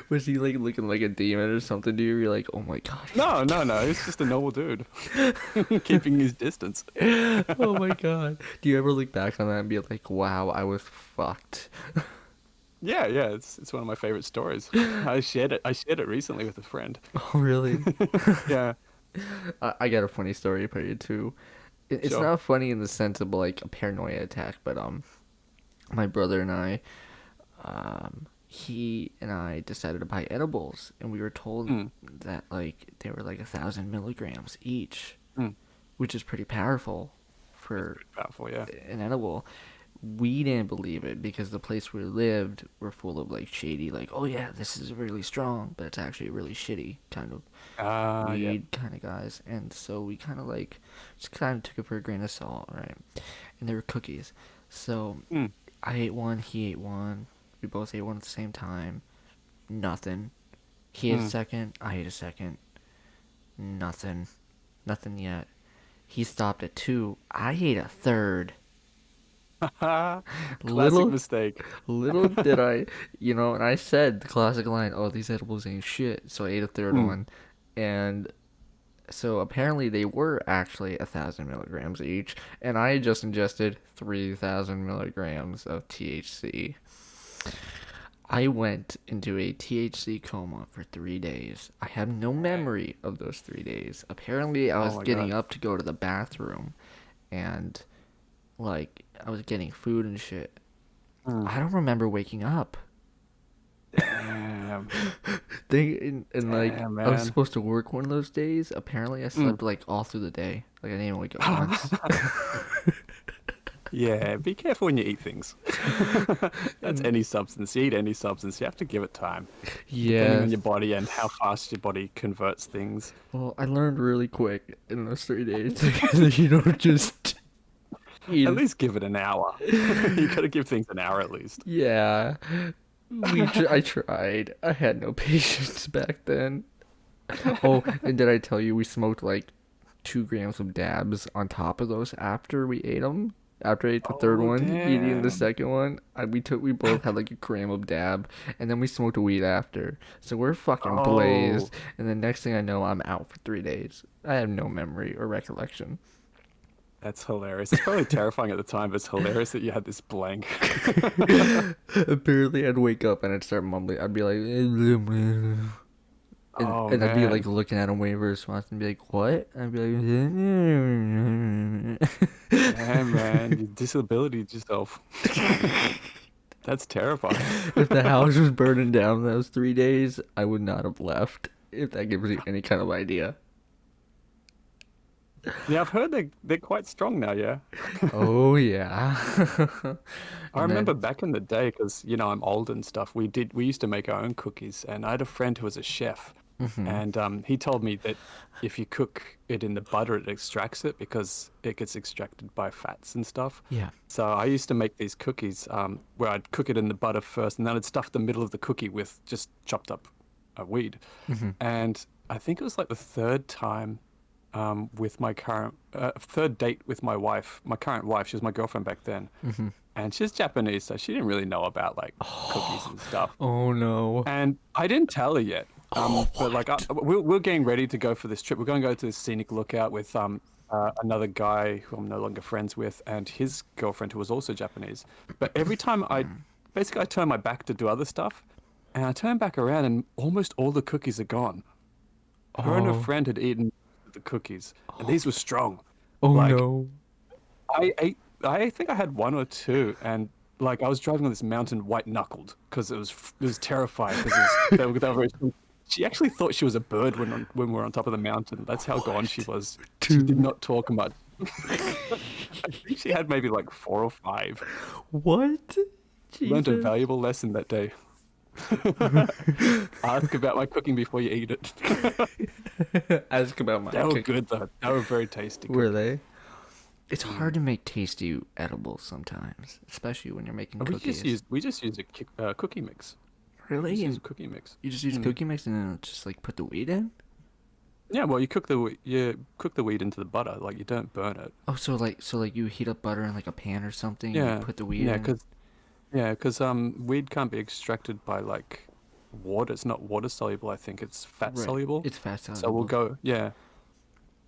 was he like looking like a demon or something to you? You're like, oh my god. No, no, no. He's just a normal dude, keeping his distance. Oh my god. Do you ever look back on that and be like, wow, I was fucked? Yeah, yeah. It's one of my favorite stories. I shared it recently with a friend. Oh really? Yeah, I got a funny story for you too. It's sure. not funny in the sense of like a paranoia attack, but my brother and I, he and I decided to buy edibles, and we were told Mm, that like they were like 1,000 milligrams each, mm. which is pretty powerful It's for pretty powerful. Yeah. an edible. We didn't believe it because the place we lived were full of like shady, like, oh yeah, this is really strong, but it's actually really shitty kind of Yeah. weed kind of guys. And so we kind of like just kind of took it for a grain of salt, right? And they were cookies. So Mm, I ate one, he ate one, we both ate one at the same time. Nothing. He ate a mm. second, I ate a second. Nothing. Nothing yet. He stopped at two. I ate a third. Classic Little mistake. Little did I, and I said the classic line, "Oh, these edibles ain't shit." So I ate a third Mm. one, and so apparently they were actually 1,000 milligrams each, and I had just ingested 3,000 milligrams of THC. I went into a THC coma for 3 days. I have no Dang. memory of those 3 days. Apparently, I Oh was my getting God. up to go to the bathroom, and like I was getting food and shit. Mm. I don't remember waking up. Damn. And like Damn, I was man. supposed to work one of those days. Apparently, I Mm. slept like all through the day. Like I didn't even wake up once. Yeah, be careful when you eat things. That's And any substance. You eat any substance, you have to give it time, depending on yes, your body and how fast your body converts things. well, I learned really quick in those 3 days that you don't just eat At it. least give it an hour. You gotta give things an hour at least. Yeah, I tried. I had no patience back then. Oh, and did I tell you we smoked like 2 grams of dabs on top of those after we ate them? After I ate the third Oh, one, eating the damn. second one, we both had like a gram of dab, and then we smoked a weed after. So we're fucking Oh, blazed. And the next thing I know, I'm out for 3 days. I have no memory or recollection. that's hilarious. It's probably terrifying at the time, but it's hilarious that you had this blank. Apparently, I'd wake up and I'd start mumbling. I'd be like, and Oh, and I'd be like man. looking at him waiting for a response and be like, what? I'd be Damn, man. You like, disabilityed yourself. That's terrifying. if the house was burning down those 3 days, I would not have left. If that gives you any kind of idea. Yeah, I've heard they're quite strong now, yeah. Oh yeah. I And remember then, back in the day, because I'm old and stuff. We used to make our own cookies, and I had a friend who was a chef, Mm-hmm. And he told me that if you cook it in the butter, it extracts it because it gets extracted by fats and stuff. Yeah. So I used to make these cookies where I'd cook it in the butter first, and then I'd stuff the middle of the cookie with just chopped up weed. Mm-hmm. And I think it was like the third time with my third date with my wife, my current wife. She was my girlfriend back then, Mm-hmm. and she's Japanese, so she didn't really know about like cookies and stuff. Oh no. And I didn't tell her yet. Oh, But like what? we're getting ready to go for this trip. We're going to go to this scenic lookout with another guy who I'm no longer friends with, and his girlfriend who was also Japanese. But every time I turn my back to do other stuff, and I turn back around, and almost all the cookies are gone. Her and her Oh. friend had eaten the cookies, and these were strong. Oh Like no. I ate, I think I had one or two, and like I was driving on this mountain white knuckled because it was terrifying because they were very. She actually thought she was a bird when we were on top of the mountain. That's how gone she What? was. She did Dude. not talk much. I think she had maybe like four or five. What? Learned a Jesus. valuable lesson that day. Ask about my cooking before you eat it. Ask about my They were cookie. good though. They were very tasty Were cookies. they? It's hard Mm. to make tasty edibles sometimes, especially when you're making cookies. We just use a cookie mix. We Really? just use a And cookie mix. you just use Mm. cookie mix and then just like put the wheat in? Yeah, well, you cook the wheat into the butter, like you don't burn it. Oh, so like you heat up butter in like a pan or something and you Yeah, put the wheat yeah, in? because weed can't be extracted by like water. It's not water soluble. I think it's fat Right. soluble. It's fat So we'll soluble. go. Yeah,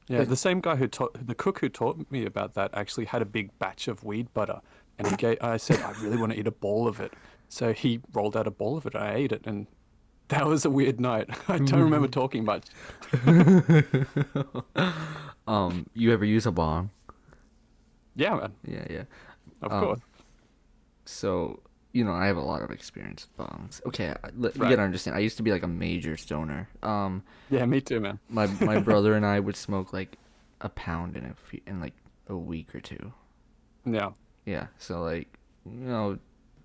yeah. But The same guy the cook who taught me about that actually had a big batch of weed butter, and I said I really want to eat a ball of it. So he rolled out a ball of it. And I ate it, and that was a weird night. I don't remember talking much. You ever use a bong? Yeah, man. Yeah, yeah. Of course. Um, so I have a lot of experience with bongs. Okay, you Right. gotta understand. I used to be like a major stoner. Yeah, me too, man. My brother and I would smoke like a pound in like a week or two. Yeah. Yeah, so like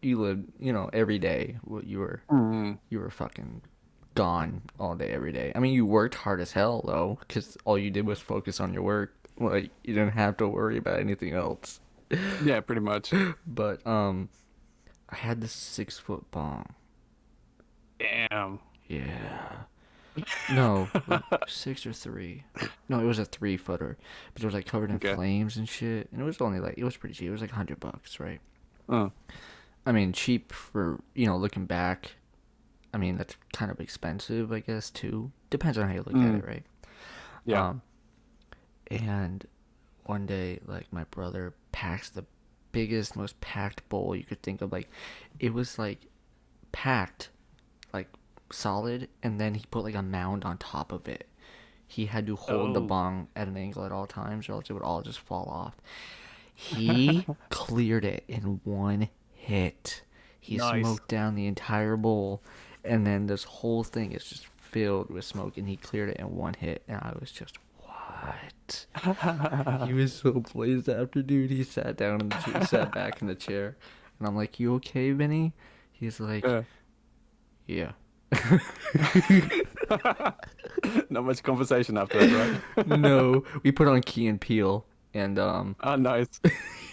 you lived every day. Mm. You were fucking gone all day every day. I mean, you worked hard as hell though, because all you did was focus on your work. Like you didn't have to worry about anything else. Yeah, pretty much. But I had this 6 foot bong. Damn. Yeah. No, like 6 or 3. No, it was a 3 footer, but it was like covered in Okay. flames and shit. And it was only like it was pretty cheap. It was like $100, right? Uh, I mean, cheap for looking back. I mean, that's kind of expensive, I guess too. Depends on how you look at mm. it, right? Yeah. Um, and one day, like my brother packs the biggest, most packed bowl you could think of. Like, it was like packed, like solid, and then he put like a mound on top of it. He had to hold the Oh. bong at an angle at all times, or else it would all just fall off. He cleared it in one hit. He Nice. smoked down the entire bowl, and then this whole thing is just filled with smoke, and he cleared it in one hit, and I was just, what? He was so blazed after, dude. He sat down in the chair, sat back in the chair, and I'm like, "You okay, Vinny?" He's like, Yeah. "Yeah." Not much conversation after that, right? No, we put on Key and Peele, and Ah, nice.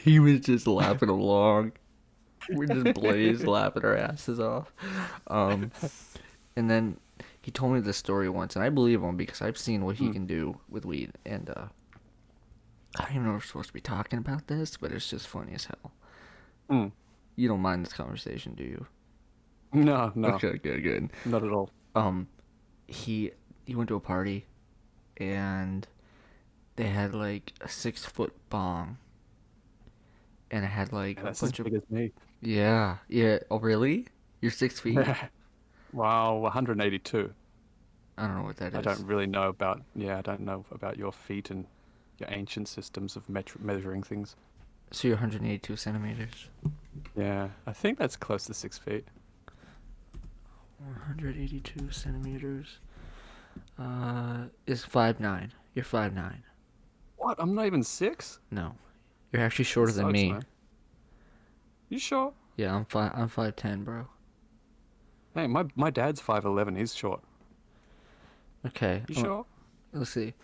he was just laughing along. We just blazed laughing our asses off. Um, and then he told me this story once, and I believe him because I've seen what he Mm. can do with weed. And I don't even know if we're supposed to be talking about this, but it's just funny as hell. Mm. You don't mind this conversation, do you? No, no, Okay, good, good. not at all. Um, he he went to a party, and they had like a 6 foot bong, and it had like Yeah, a that's as bunch of big as me. yeah. Oh, really? You're 6 feet? Wow, 182. I don't know what that I is. don't really know about, yeah, I don't know about your feet and your ancient systems of measuring things. So you're 182 centimeters. Yeah, I think that's close to 6 feet. 182 centimeters. Is 5'9". You're 5'9". What? I'm not even 6? No, you're actually That shorter than sucks, me. man. You sure? Yeah, I'm 5'10", bro. Hey, my dad's 5'11. He's short. Okay. You sure? Let's see.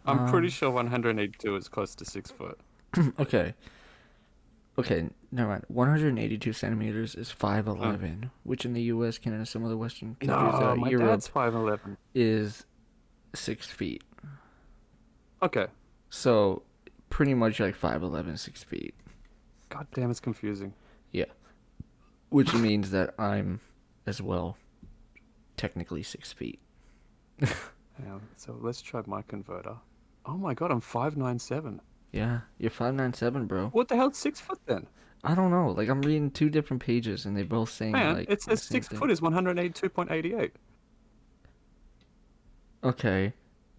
I'm pretty Um. sure 182 is close to 6 foot. Okay. Okay. Never mind. 182 centimeters is Uh, 5'11", which in the U.S., Canada, some other Western countries, no, my dad's Europe 5'11. is 6 feet. Okay. So pretty much like 5'11", 6 feet. God damn, it's confusing. Yeah. Which means that I'm as well technically 6 feet. Yeah, so let's try my converter. Oh my god, I'm 5'9'7". Yeah, you're 5'9'7", bro. What the hell's 6 foot then? I don't know. Like I'm reading two different pages and they both saying Man, like it the says same six thing. foot is 182.88. Okay.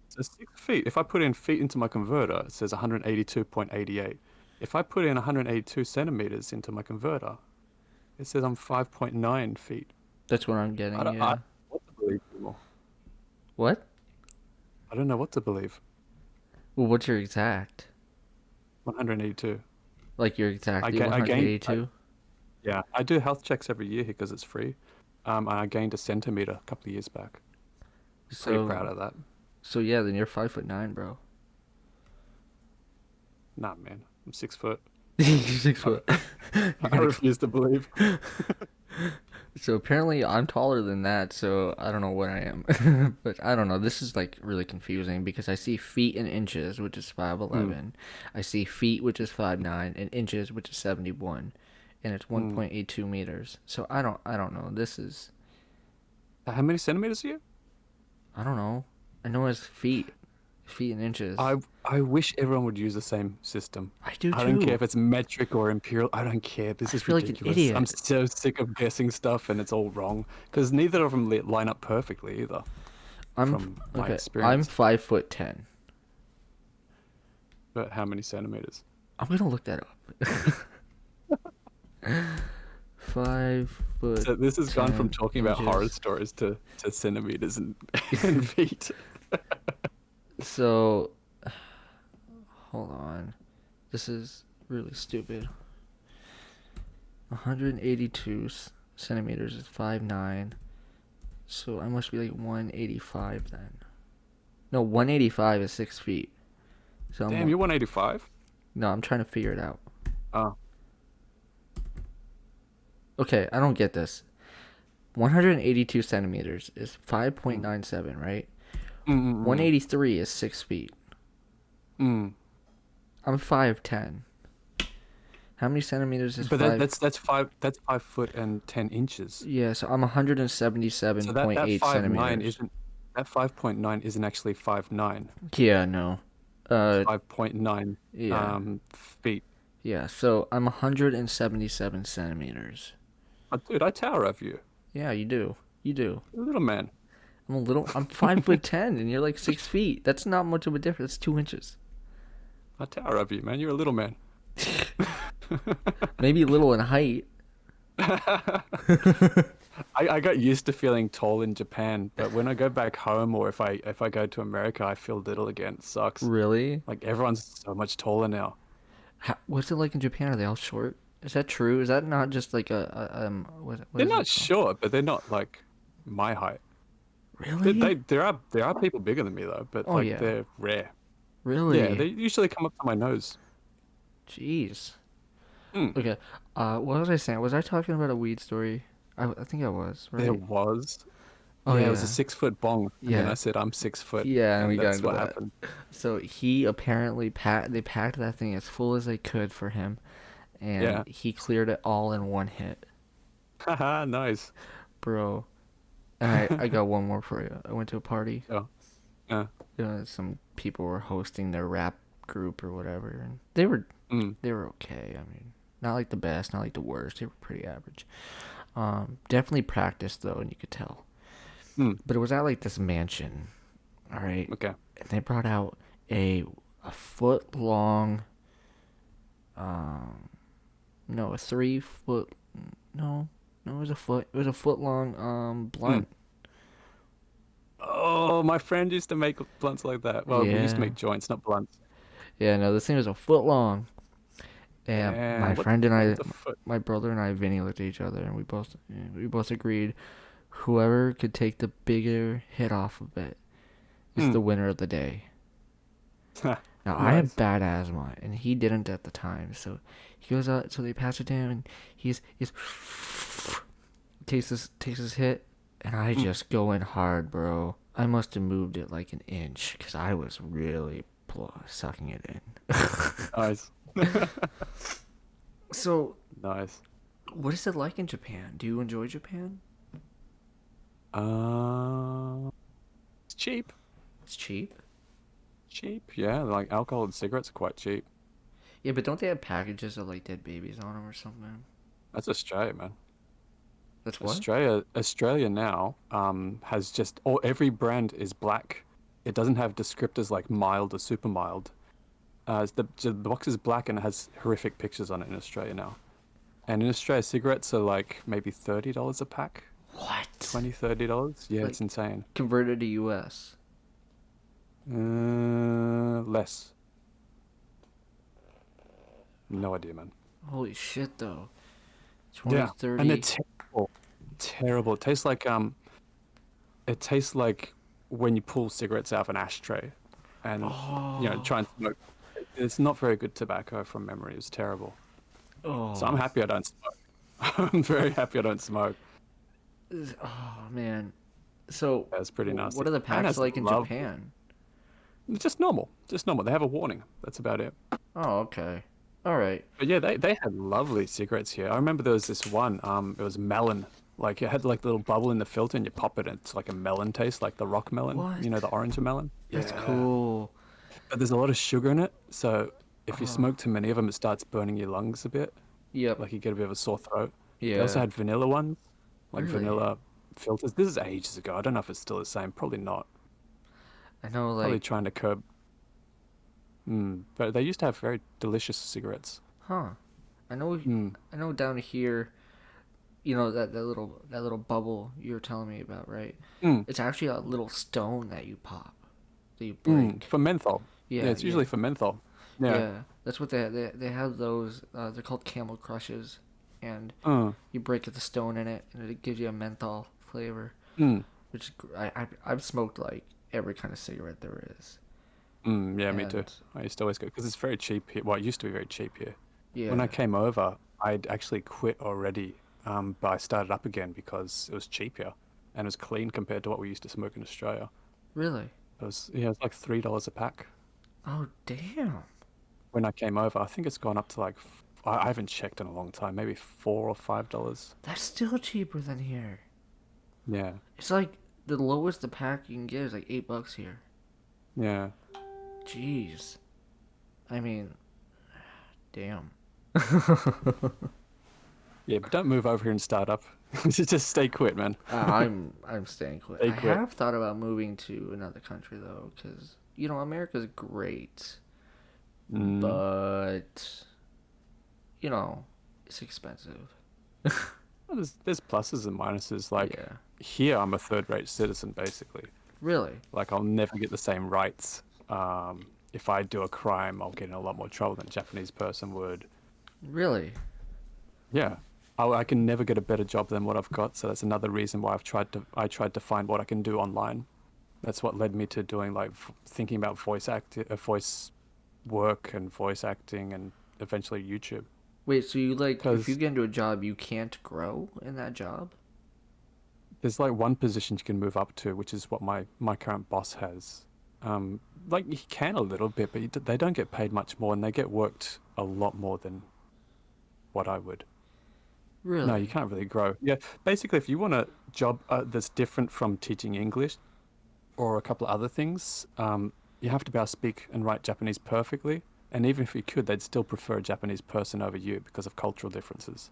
So 6 feet. If I put in feet into my converter, it says 182.88. If I put in 182 centimeters into my converter, it says I'm 5.9 feet. That's what I'm I getting. don't, I Yeah. don't know what to believe anymore. What? I don't know what to believe. Well, what's your exact? 182. Like you're I exactly ga- I gained. I, 182? yeah, I do health checks every year here because it's free. And I gained a centimeter a couple of years back. I'm pretty proud So of that. so yeah, then you're 5'9", bro. Nah, man, I'm 6 foot. You're 6 foot. You're I gonna. refuse to believe. So apparently I'm taller than that, so I don't know what I am. But I don't know. This is like really confusing because I see feet in inches, which is Hmm. 5'11". I see feet, which is 5'9", and inches, which is 71, and it's Hmm. 1.82 meters. So I don't know. This is How many centimeters are you? I don't know. I know it's feet in inches. I wish everyone would use the same system. I do I don't care too. if it's metric or imperial. I don't care. This I is feel like an ridiculous. I'm idiot. so sick of guessing stuff and it's all wrong because neither of them line up perfectly either, from my Okay. I'm experience. 5'10". But how many centimeters? I'm gonna look that up. 5 foot So this has gone from 10 talking about horror inches. stories to centimeters and, and feet. So hold on. This is really stupid. 182 centimeters is 5'9". So I must be like 185 then. No, 185 is 6 feet. So Damn, you're 185? no, I'm trying to figure it out. Oh. Okay, I don't get this. 182 centimeters is Mm. 5.97, right? Mm. 183 is 6 feet. Mm. I'm 5'10". How many centimeters is But 5? that's 5 foot and 10 inches. Yeah, so I'm So that 177.8 5'9" centimeters. isn't that 5.9 isn't actually 5'9". Yeah, no. It's Uh, 5.9 yeah. feet. Yeah, so I'm 177 centimeters. Oh, dude, I tower over you. Yeah, you do. You do. You're a little man. I'm 5'10" and you're like 6 feet. That's not much of a difference. That's 2 inches. I tower over you, man. You're a little man. Maybe little in height. I got used to feeling tall in Japan, but when I go back home or if I go to America, I feel little again. It sucks. Really? Like everyone's so much taller now. What's it like in Japan? Are they all short? Is that true? Is that not just like what They're is not it called? short, but they're not like my height. Really? There are people bigger than me though, but Oh like yeah. they're rare. Yeah, they Really? usually come up to my nose. Jeez. Hmm. Okay. What was I saying? Was I talking about a weed story? I think I was, There right? was. Oh Yeah, it was a yeah. 6 foot bong, and then I Yeah. said I'm 6 foot, Yeah, and we and got that's into what that. happened. So he apparently they packed that thing as full as they could for him, and Yeah. he cleared it all in one hit, Haha, nice. bro. And I got one more for you. I went to a party. Oh, yeah. Some people were hosting their rap group or whatever, and they were okay. I mean, not like the best, not like the worst. They were pretty average. Definitely practiced though, and you could tell. Mm. But it was at like this mansion, all right, Okay. and they brought out a foot long, um, no, a 3 foot, no, no, it was a foot. It was a foot long Mm. blunt. Oh, my friend used to make blunts like that. Well, we used to Yeah, make joints, not blunts. yeah. No, this thing was a foot long. And Damn, my what the friend and fuck I, is a foot? my brother and I, Vinny looked at each other, and we both agreed, whoever could take the bigger hit off of it is the winner of the day. Now I have Nice. bad asthma, and he didn't at the time. So he goes out. So they pass it to him, and he's takes his hit, and I Mm, just go in hard, bro. I must have moved it like an inch, cause I was really sucking it in. nice. So, Nice. what is it like in Japan? Do you enjoy Japan? Uh, it's cheap. It's cheap. Cheap, yeah. Like alcohol and cigarettes are quite cheap. Yeah, but don't they have packages of like dead babies on them or something? That's Australia, man. That's what? Australia now has just all every brand is black. It doesn't have descriptors like mild or super mild. The box is black and it has horrific pictures on it in Australia now. And in Australia, cigarettes are like maybe $30 a pack, What? 20, $30. Yeah, Like it's insane. converted to US. Less. No idea, man. Holy shit, though. 20, Yeah, and they're 30. terrible. Terrible. It tastes like when you pull cigarettes out of an ashtray, and Oh. try and smoke. It's not very good tobacco from memory. It's terrible. So I'm Oh. happy I don't smoke. I'm very happy I don't smoke. Oh, man. So, That's pretty what nasty. are the And packs has like in love. Japan? It's just normal. Just normal. They have a warning. That's about it. Oh, okay. All right. But yeah, they had lovely cigarettes here. I remember there was this one. It was melon. Like it had like the little bubble in the filter, and you pop it, and it's like a melon taste, like the rock melon. You know, What? the orange melon. That's Yeah. cool. But there's a lot of sugar in it, so if you Oh, smoke too many of them, it starts burning your lungs a bit. yep. Like you get a bit of a sore throat. They also Yeah. had vanilla ones, like Really? vanilla filters. This is ages ago. I don't know if it's still the same. Probably not. I know, Probably like, trying to curb. But they used to have very delicious cigarettes. huh. I know, Mm, I know down here, that little bubble you were telling me about, right? mm, It's actually a little stone that you pop, that you break. for menthol. Yeah, Yeah, it's yeah, usually for menthol. Yeah. yeah. That's what they have those. They're called Camel Crushes, and Uh, you break the stone in it, and it gives you a menthol flavor. mm, Which is I've smoked like every kind of cigarette there is, yeah, me too. and I used to always go because it's very cheap here. Well, it used to be very cheap here. When I yeah, came over, I'd actually quit already, but I started up again because it was cheap here and it was clean compared to what we used to smoke in Australia. really. It was like $3 a pack Oh damn, when I came over. I think it's gone up to like I haven't checked in a long time, maybe $4 or $5. that's still cheaper than here. Yeah, It's like the lowest the pack you can get is like $8 here. yeah, Jeez, I mean, damn. yeah. But don't move over here and start up. Just stay quit, man. I'm staying put. Stay I quit. have thought about moving to another country though, because America's great, Mm. but it's expensive. Well, there's pluses and minuses. Like Yeah, here, I'm a third-rate citizen, basically. really, Like I'll never get the same rights. If I do a crime, I'll get in a lot more trouble than a Japanese person would. really. Yeah, I can never get a better job than what I've got. So that's another reason why I tried to find what I can do online. That's what led me to doing like thinking about voice work and voice acting, and eventually YouTube. Wait, so you like if you Because get into a job, you can't grow in that job? there's like one position you can move up to, which is what my current boss has. Like he can a little bit, but they don't get paid much more, and they get worked a lot more than what I would. No, you Really? can't really grow. Yeah, basically, if you want a job that's different from teaching English or a couple of other things, you have to be able to speak and write Japanese perfectly. And even if you could, they'd still prefer a Japanese person over you because of cultural differences.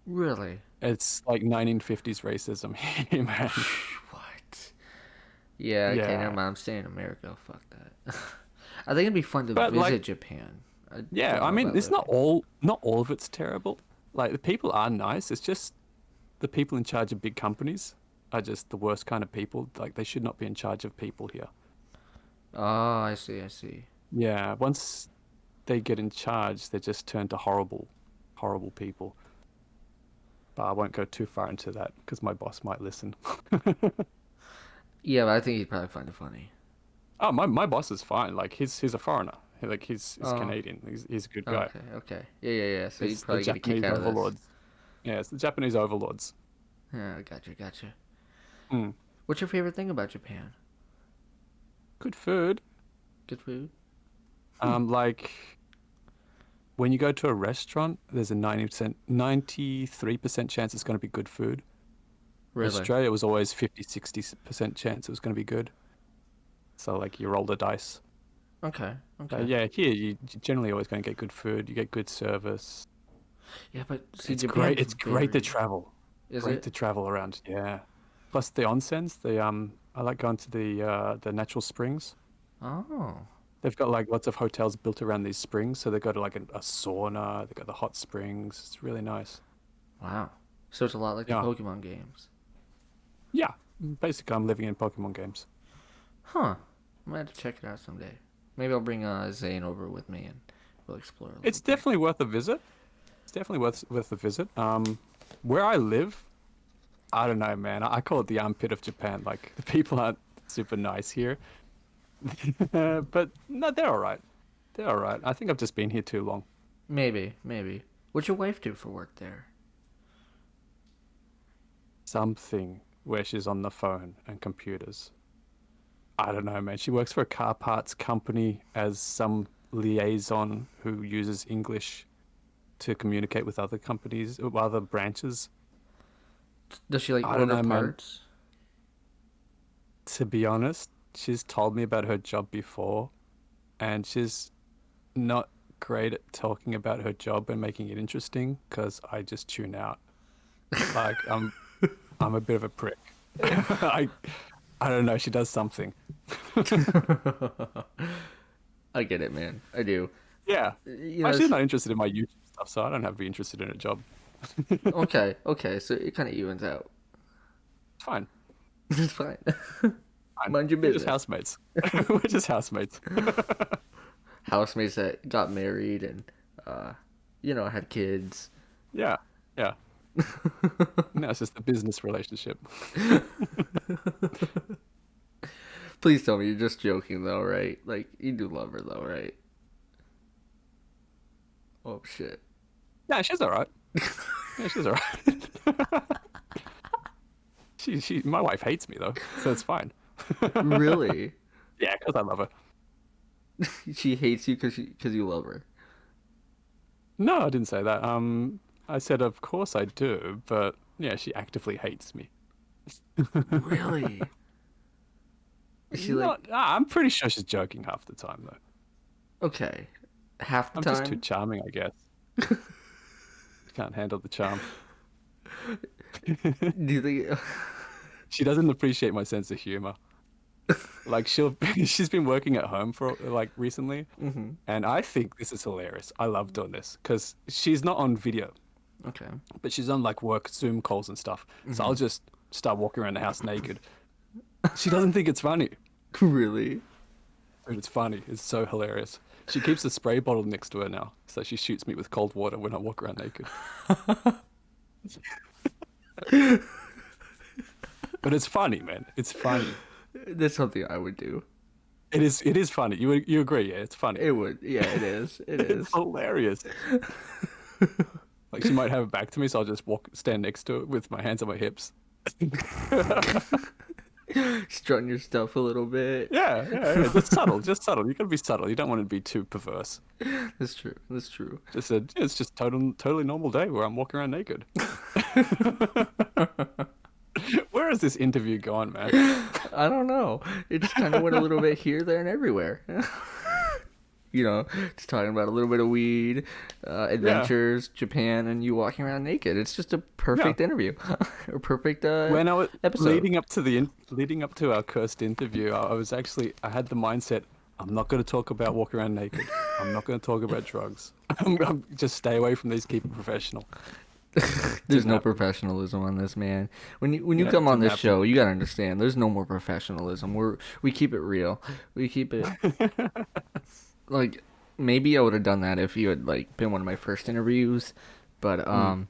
Really? It's like 1950s racism here, man. What? Yeah, okay, never Yeah. mind. I'm staying in America. Fuck that. I think it'd be fun to But like, visit Japan. I yeah, don't I know mean, about it's living. not all of it's terrible. Like the people are nice. It's just the people in charge of big companies are just the worst kind of people. Like they should not be in charge of people here. Oh, I see, I see. Yeah, once they get in charge, they just turn to horrible, horrible people. But I won't go too far into that because my boss might listen. Yeah, but I think he'd probably find it funny. Oh, my boss is fine. Like he's a foreigner. He's Oh, Canadian. He's a good guy. okay, okay. Yeah, yeah, yeah. So you'd It's the probably get a kick Japanese out of this. overlords. Yeah, it's the Japanese overlords. Yeah, gotcha, gotcha. Mm. What's your favorite thing about Japan? Good food. Good food? Like when you go to a restaurant, there's a 93% chance it's going to be good food. Really? Australia was always 50, 60% chance it was going to be good. So like you roll the dice. Okay, okay. Yeah, here you're generally always going to get good food. You get good service. Yeah, but see, It's great. Japan's It's great to very. travel. Is Great it? to travel around. Yeah. Plus the onsens. I like going to the natural springs. Oh, They've got like lots of hotels built around these springs, so they go to like a sauna. They got the hot springs. It's really nice. wow. So it's a lot like the Yeah. Pokemon games. Yeah. Basically, I'm living in Pokemon games. Huh. I might have to check it out someday. Maybe I'll bring Zane over with me and we'll explore a It's little bit. definitely worth a visit. It's definitely worth a visit. Where I live, I don't know, man. I call it the armpit of Japan. Like the people aren't super nice here, but no, they're all right. They're all right. I think I've just been here too long. Maybe, maybe. What's your wife do for work there? Something where she's on the phone and computers. I don't know, man. She works for a car parts company as some liaison who uses English to communicate with other companies, other branches. Does she like I don't order know, man. parts? To be honest, she's told me about her job before, and she's not great at talking about her job and making it interesting because I just tune out. Like I'm a bit of a prick. I don't know. She does something. I get it, man. I do. Yeah. You know, She's not interested in my YouTube stuff, so I don't have to be interested in her job. okay, okay. So it kind of evens out. It's fine. It's fine. Fine. Mind your We're just business. housemates. We're just housemates. Housemates that got married and, uh, had kids. Yeah. Yeah. No, it's just a business relationship. Please tell me you're just joking, though, right? Like, you do love her, though, right? Oh, shit. Yeah, she's all right. Yeah, she's all right. My wife hates me though, so it's fine. Really? Yeah, because I love her. She hates you because you love her. No, I didn't say that. I said of course I do, but yeah, she actively hates me. Really? Is she like, Not, I'm pretty sure she's joking half the time though. okay, half the I'm just too time? charming, I guess. Can't handle the charm. Do you think. She doesn't appreciate my sense of humor. Like she's been working at home for like recently, Hmm. and I think this is hilarious. I love doing this because she's not on video, Okay. but she's on like work Zoom calls and stuff. So I'll Hmm. just start walking around the house naked. She doesn't think it's funny. Really? Dude, it's funny. It's so hilarious. She keeps a spray bottle next to her now, so she shoots me with cold water when I walk around naked. But it's funny, man. It's funny. That's something I would do. It is funny. You agree? Yeah, it's funny. It would. Yeah, it is. It It's is. hilarious. Like she might have it back to me, so I'll just stand next to it with my hands on my hips. Strutting your stuff a little bit. Yeah. Just subtle, just subtle. You gotta be subtle. You don't want to be too perverse. That's true. That's true. It's just totally normal day where I'm walking around naked. Where has this interview gone, man? I don't know. It just kind of went a little bit here, there, and everywhere. Just talking about a little bit of weed, Yeah, adventures, Japan, and you walking around naked. It's just a yeah. perfect interview, a perfect When I was episode. leading up to our cursed interview, I had the mindset I'm not going to talk about walking around naked. I'm not going to talk about drugs. I'm just stay away from these. Keep it professional. There's Didn't no happen. professionalism on this, man. When you Yeah, it come on didn't this happen. show, you gotta understand. There's no more professionalism. We keep it real. We keep it like maybe I would have done that if you had like been one of my first interviews, but Mm,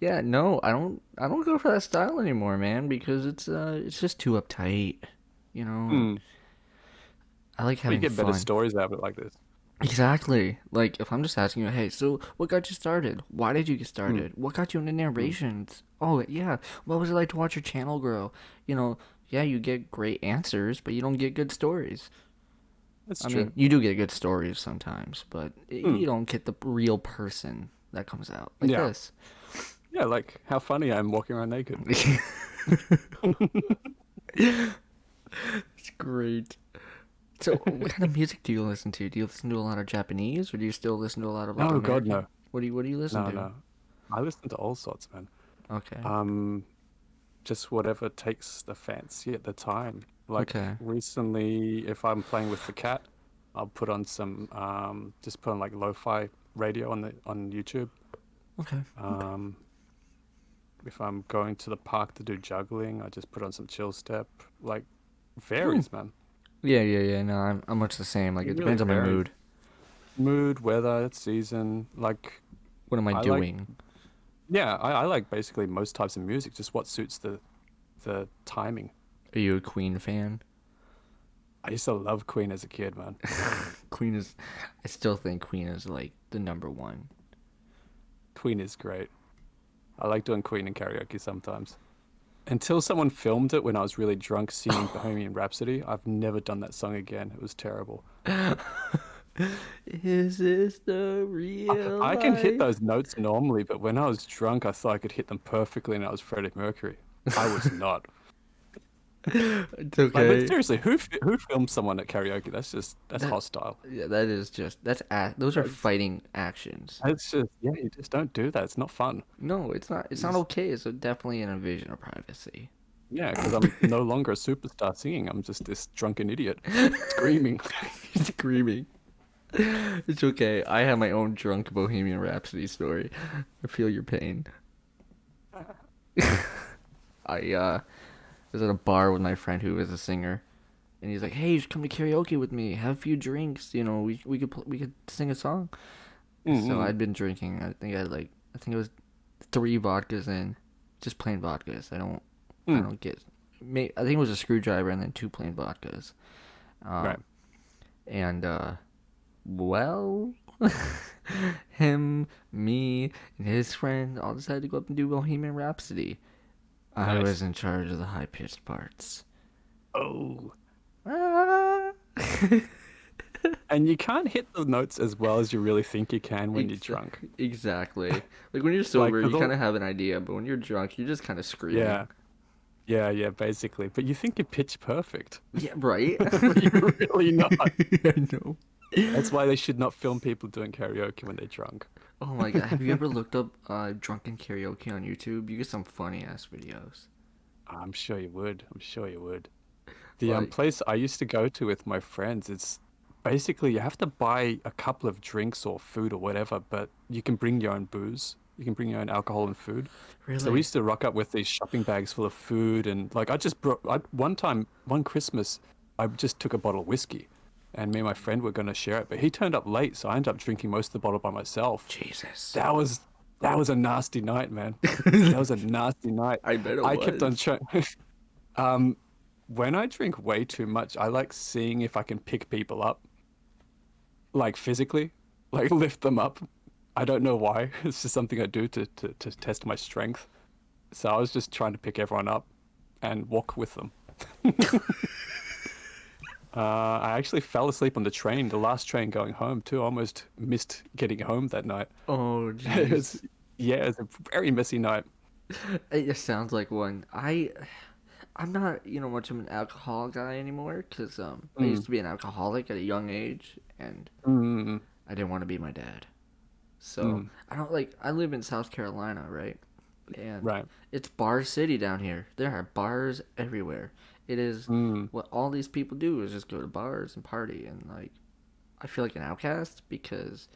yeah, no, I don't go for that style anymore, man, because it's just too uptight. You know, mm. I like We having get better fun. stories out of it like this. Exactly. Like if I'm just asking you, hey, so what got you started? Why did you get Mm, started? What got you into mm. narrations? Oh, yeah. What was it like to watch your channel grow? You know, yeah, you get great answers, but you don't get good stories. That's I true. mean, you do get good stories sometimes, but Mm. you don't get the real person that comes out like Yeah. this. Yeah, like how funny I am walking around naked. It's great. So, what kind of music do you listen to? Do you listen to a lot of Japanese, or do you still listen to a lot of like Oh God, American? no. What do you listen No, to? no. I listen to all sorts, man. Okay. Um, just whatever takes the fancy at the time. Like Okay. recently, if I'm playing with the cat, I'll put on some just put on like lo-fi radio on YouTube. Okay. Okay. Um, if I'm going to the park to do juggling, I just put on some chill step. Like Hmm. varies, man. Yeah, yeah, yeah. No, I'm much the same. Like It it really depends on my varies. mood. Mood, weather, season. Like What am I I like, doing? yeah, I like basically most types of music, just what suits the timing. Are you a Queen fan? I used to love Queen as a kid, man. Queen is. I still think Queen is like the number one. Queen is great. I like doing Queen in karaoke sometimes. Until someone filmed it when I was really drunk singing Bohemian Rhapsody, I've never done that song again. It was terrible. Is this the I, real I can hit life? those notes normally, but when I was drunk, I thought I could hit them perfectly and I was Freddie Mercury. I was not. It's Like, but okay. seriously, who filmed someone at karaoke? That's That hostile. yeah, that is just those are That's, fighting actions. that's just yeah, you just don't do that. It's not fun. No, it's not. It's You not just okay. It's definitely an invasion of privacy. yeah, because I'm no longer a superstar singing. I'm just this drunken idiot screaming. Screaming. It's okay. I have my own drunk Bohemian Rhapsody story. I feel your pain. I was at a bar with my friend who is a singer, and he's like, "Hey, you should come to karaoke with me. Have a few drinks. You know, we could sing a song." So Mm-mm. I'd been drinking. I think it was 3 vodkas in, just plain vodkas. I Mm. don't get. I think it was a screwdriver and then 2 plain vodkas. Right. Um, and well, him, me, and his friend all decided to go up and do Bohemian Rhapsody. I was Nice. in charge of the high pitched parts. Oh. Ah. And you can't hit the notes as well as you really think you can when you're Ex- drunk. exactly. Like when you're Like, sober, cause you kind all, of have an idea, but when you're drunk, you're just kind of yeah, screaming. yeah, basically. But you think you're pitch perfect, Yeah, right. but you're really not. I know. That's why they should not film people doing karaoke when they're drunk. Oh my god, have you ever looked up drunken karaoke on YouTube? You get some funny ass videos. I'm sure you would. I'm sure you would. The Like, place I used to go to with my friends, it's basically you have to buy a couple of drinks or food or whatever, but you can bring your own booze. You can bring your own alcohol and food. So we really? used to rock up with these shopping bags full of food and like I just brought one time one Christmas I just took a bottle of whiskey and me and my friend were going to share it, but he turned up late, so I ended up drinking most of the bottle by myself. Jesus. That was that was a nasty night, man. That was a nasty night. I bet it I kept on was. trying. Um, when I drink way too much, I like seeing if I can pick people up, like physically, like lift them up. I don't know why. It's just something I do to test my strength. So I was just trying to pick everyone up and walk with them. I actually fell asleep on the train, the last train going home too. Almost missed getting home that night. Oh, It was, jeez. yeah, it was a very messy night. It just sounds like one. I'm not, much of an alcohol guy anymore because I used Mm, to be an alcoholic at a young age and mm, I didn't want to be my dad. So, mm, I don't like I live in South Carolina, right? And right. it's bar city down here. There are bars everywhere. It is Mm, what all these people do is just go to bars and party and like I feel like an outcast because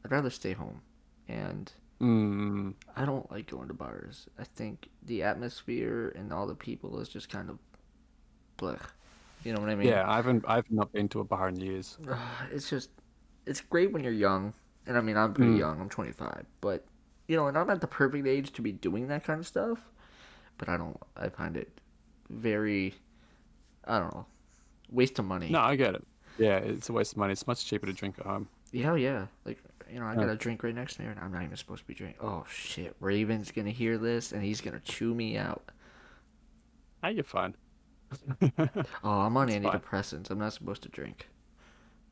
I'd rather stay home. And mm. I don't like going to bars. I think the atmosphere and all the people is just kind of blech. You know what I mean? Yeah, I've not been to a bar in years. It's just it's great when you're young, and I mean I'm pretty Mm, young. I'm 25, but and I'm at the perfect age to be doing that kind of stuff. But I don't. I find it very I don't know waste of no, money. I get it. Yeah, it's a waste of money. It's much cheaper to drink at home. Yeah, yeah. Like, I Yeah. got a drink right next to me, and I'm not even supposed to be drinking. Oh shit, Raven's gonna hear this, and he's gonna chew me out. Hey, you're fine. Oh, I'm on It's fine. antidepressants. I'm not supposed to drink.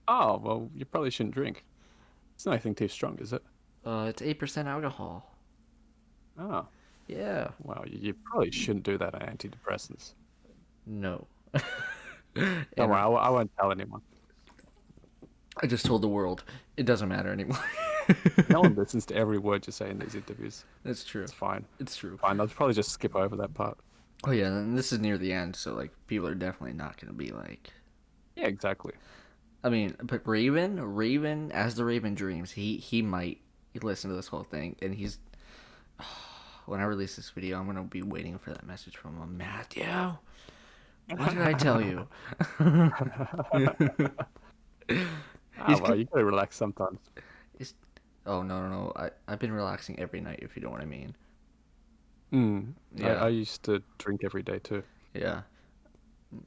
Oh, well, you probably shouldn't drink. It's not anything too strong, is it? It's 8% alcohol. Oh, Yeah. well, you probably shouldn't do that on antidepressants. No. Don't And worry, I won't tell anyone. I just told the world it doesn't matter anymore. No one listens to every word you say in these interviews. That's true. It's fine. It's true. Fine, I'll probably just skip over that part. Oh yeah, and this is near the end, so like people are definitely not gonna be like. Yeah, exactly. I mean, but Raven, as the Raven dreams, he might listen to this whole thing, and he's. When I release this video, I'm gonna be waiting for that message from him. Matthew, what did I tell you? Ah, He's. well, you gotta relax sometimes. He's oh no. I've been relaxing every night, if you know what I mean. Mm. I Yeah, used to drink every day too. yeah.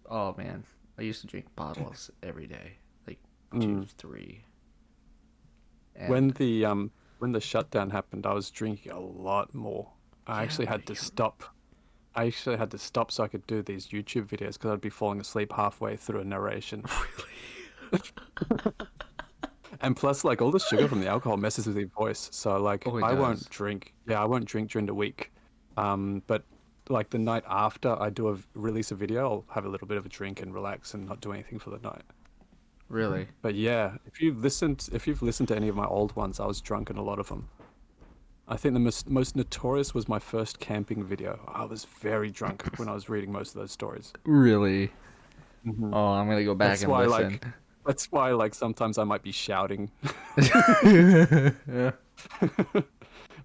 Oh man, I used to drink bottles every day, like two, Mm. three, When and the shutdown happened, I was drinking a lot more. I yeah, actually had to stop. I actually had to stop so I could do these YouTube videos because I'd be falling asleep halfway through a narration. And plus, like all the sugar from the alcohol messes with your voice. So like oh, it I does. won't drink. Yeah, I won't drink during the week. But like the night after I do release a video, I'll have a little bit of a drink and relax and not do anything for the night. Really? But yeah, if you've listened to any of my old ones, I was drunk in a lot of them. I think the most notorious was my first camping video. I was very drunk when I was reading most of those stories. Really? Hmm. Oh, I'm gonna go back That's and why, listen. like, that's why, like, sometimes I might be shouting. Yeah.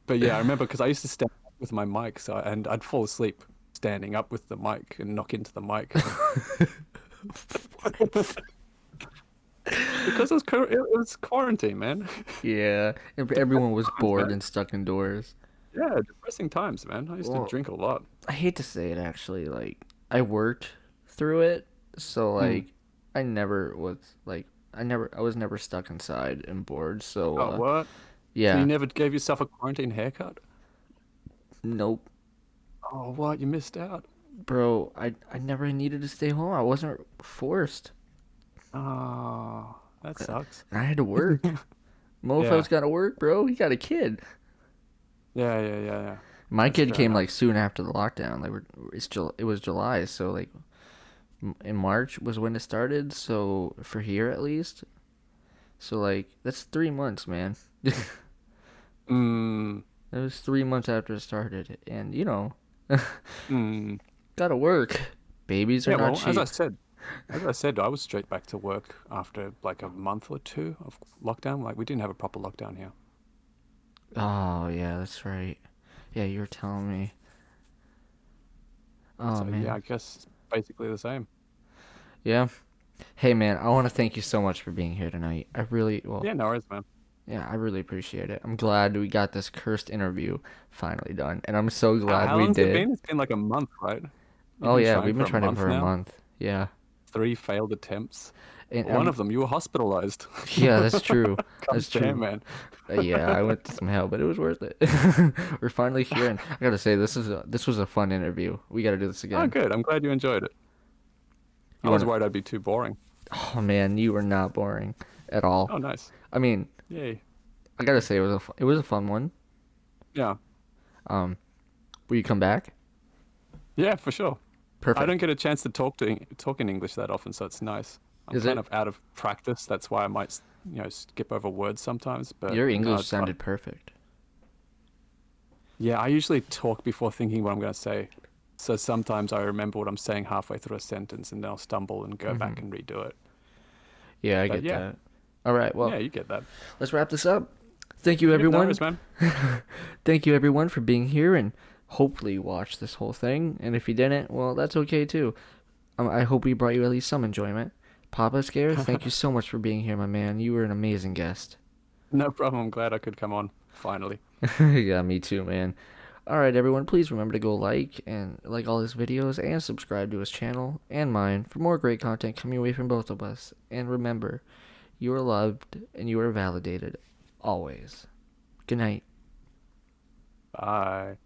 But yeah, I remember because I used to stand up with my mic, and I'd fall asleep standing up with the mic and knock into the mic because it was quarantine, man. Yeah. Everyone was bored and stuck indoors. Yeah, depressing times, man. I used to Well, drink a lot. I hate to say it actually, like I worked through it, so Mm. like I never was like I was never stuck inside and bored. So Oh, what? So you yeah. never gave yourself a quarantine haircut? Nope. Oh, what? You missed out. Bro, I never needed to stay home. I wasn't forced. Oh, that And sucks. I had to work. Yeah. Mofo's got to work, bro. He got a kid. Yeah. My That's kid fair came like enough. soon after the lockdown. It was July, so like in March was when it started. So for here at least, so like that's 3 months, man. It Mm, was 3 months after it started, and mm. gotta work. Babies are Yeah, not well, cheap. as I said, I was straight back to work after like a month or two of lockdown. Like we didn't have a proper lockdown here. Oh yeah, that's right. Yeah, you were telling me. Oh So yeah, man. I guess it's basically the same. Yeah. Hey man, I want to thank you so much for being here tonight. Yeah, no worries, man. Yeah, I really appreciate it. I'm glad we got this cursed interview finally done, and I'm so glad How we long's it did. been? It's been like a month, right? You've Oh been yeah, trying we've for been a trying it month for a now. month. Yeah, 3 failed attempts. and One of them, you were hospitalized. yeah, that's true. God That's damn, true. man. Yeah, I went to some hell, but it was worth it. We're finally here, and I gotta say, this was a fun interview. We gotta do this Oh, again. good. I'm glad you enjoyed it. You I was wanna? worried I'd be too boring. Oh man, you were not boring at all. Oh, nice. I mean, Yay. I gotta say, it was a fun one. Yeah. Um, will you come back? Yeah, for sure. I don't Perfect. get a chance to talk in English that often, so it's nice. I'm Is kind it? of out of practice. That's why I might, skip over words sometimes. But Your no, English it's fun. sounded perfect. Yeah, I usually talk before thinking what I'm going to say. So sometimes I remember what I'm saying halfway through a sentence, and then I'll stumble and go Hmm. back and redo it. Yeah, I But get yeah, that. All right, yeah, well, you get that. let's wrap this up. Thank you, Yep, no everyone. worries, man. Thank you, everyone, for being here and hopefully you watched this whole thing. And if you didn't, well, that's okay too. I hope we brought you at least some enjoyment. Papa Scare, thank you so much for being here, my man. You were an amazing guest. No problem. I'm glad I could come on finally. Yeah, me too, man. All right, everyone, please remember to go like all his videos and subscribe to his channel and mine for more great content coming away from both of us. And remember, you are loved and you are validated always. Good night. Bye.